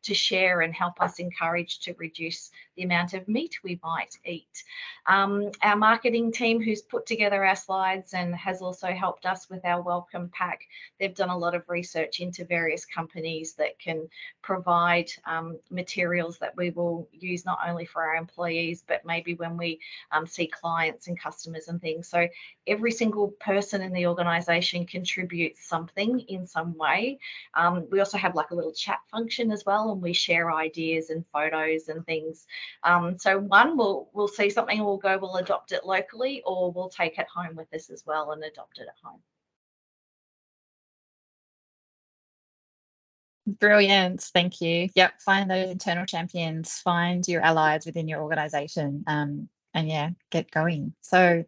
to share and help us encourage to reduce the amount of meat we might eat. Our marketing team, who's put together our slides and has also helped us with our welcome pack, they've done a lot of research into various companies that can provide materials that we will use not only for our employees, but maybe when we see clients and customers and things. So every single person in the organisation contributes something in some way. We also have like a little chat function as well, and we share ideas and photos and things. So one, we'll see something and we'll go, we'll adopt it locally, or we'll take it home with us as well and adopt it at home. Brilliant. Thank you. Yep. Find those internal champions, find your allies within your organization, and yeah, get going. So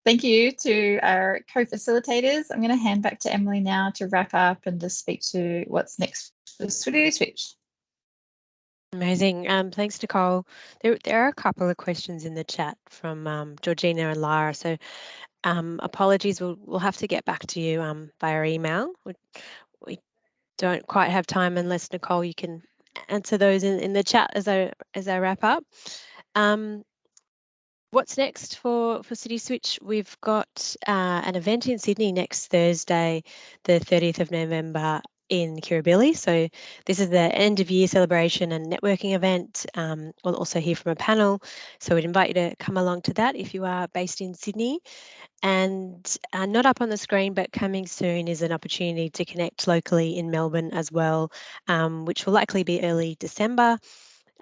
thank you to our co-facilitators. I'm going to hand back to Emily now to wrap up and just speak to what's next for CitySwitch. Amazing. Thanks, Nicole. There are a couple of questions in the chat from Georgina and Lara. So apologies, we'll have to get back to you via email. We don't quite have time unless, Nicole, you can answer those in the chat as I wrap up. What's next for CitySwitch? We've got an event in Sydney next Thursday, the 30th of November in Kirribilli. So this is the end of year celebration and networking event. We'll also hear from a panel. So we'd invite you to come along to that if you are based in Sydney. And not up on the screen, but coming soon is an opportunity to connect locally in Melbourne as well, which will likely be early December.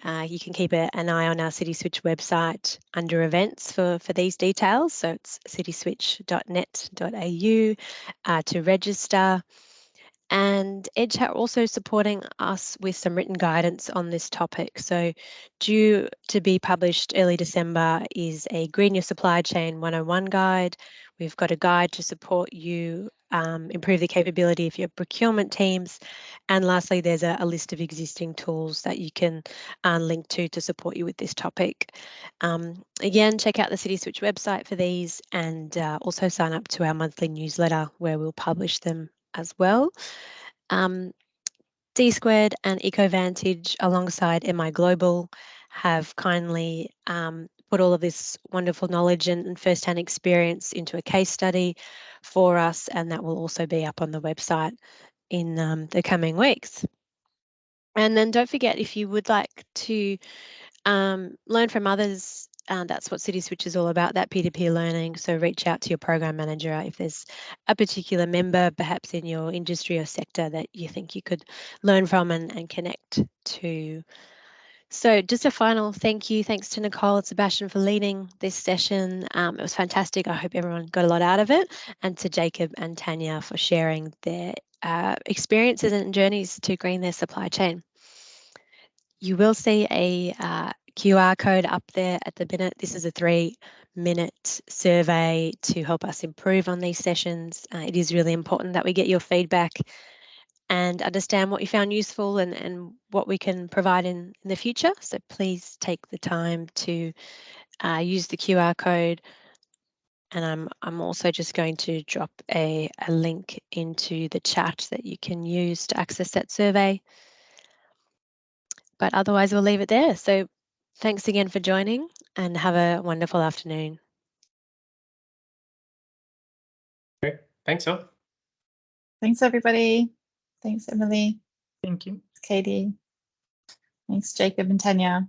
You can keep an eye on our CitySwitch website under events for these details. So it's cityswitch.net.au to register. And Edge are also supporting us with some written guidance on this topic. So due to be published early December is a Green Your Supply Chain 101 guide. We've got a guide to support you improve the capability of your procurement teams. And lastly, there's a list of existing tools that you can link to support you with this topic. Again, check out the CitySwitch website for these, and also sign up to our monthly newsletter where we'll publish them as well. Dsquared and EcoVantage alongside MI Global have kindly put all of this wonderful knowledge and first-hand experience into a case study for us, and that will also be up on the website in the coming weeks. And then don't forget, if you would like to learn from others, that's what CitySwitch is all about, that peer-to-peer learning. So reach out to your program manager if there's a particular member, perhaps in your industry or sector, that you think you could learn from and connect to. So just a final thank you. Thanks to Nicole and Sebastian for leading this session. It was fantastic. I hope everyone got a lot out of it. And to Jacob and Tanya for sharing their experiences and journeys to green their supply chain. You will see a QR code up there at the minute. This is a 3-minute survey to help us improve on these sessions. It is really important that we get your feedback and understand what you found useful and what we can provide in the future. So please take the time to use the QR code. And I'm also just going to drop a link into the chat that you can use to access that survey. But otherwise, we'll leave it there. So thanks again for joining, and have a wonderful afternoon. Okay, thanks, all. Thanks, everybody. Thanks, Emily. Thank you. Katie. Thanks, Jacob and Tanya.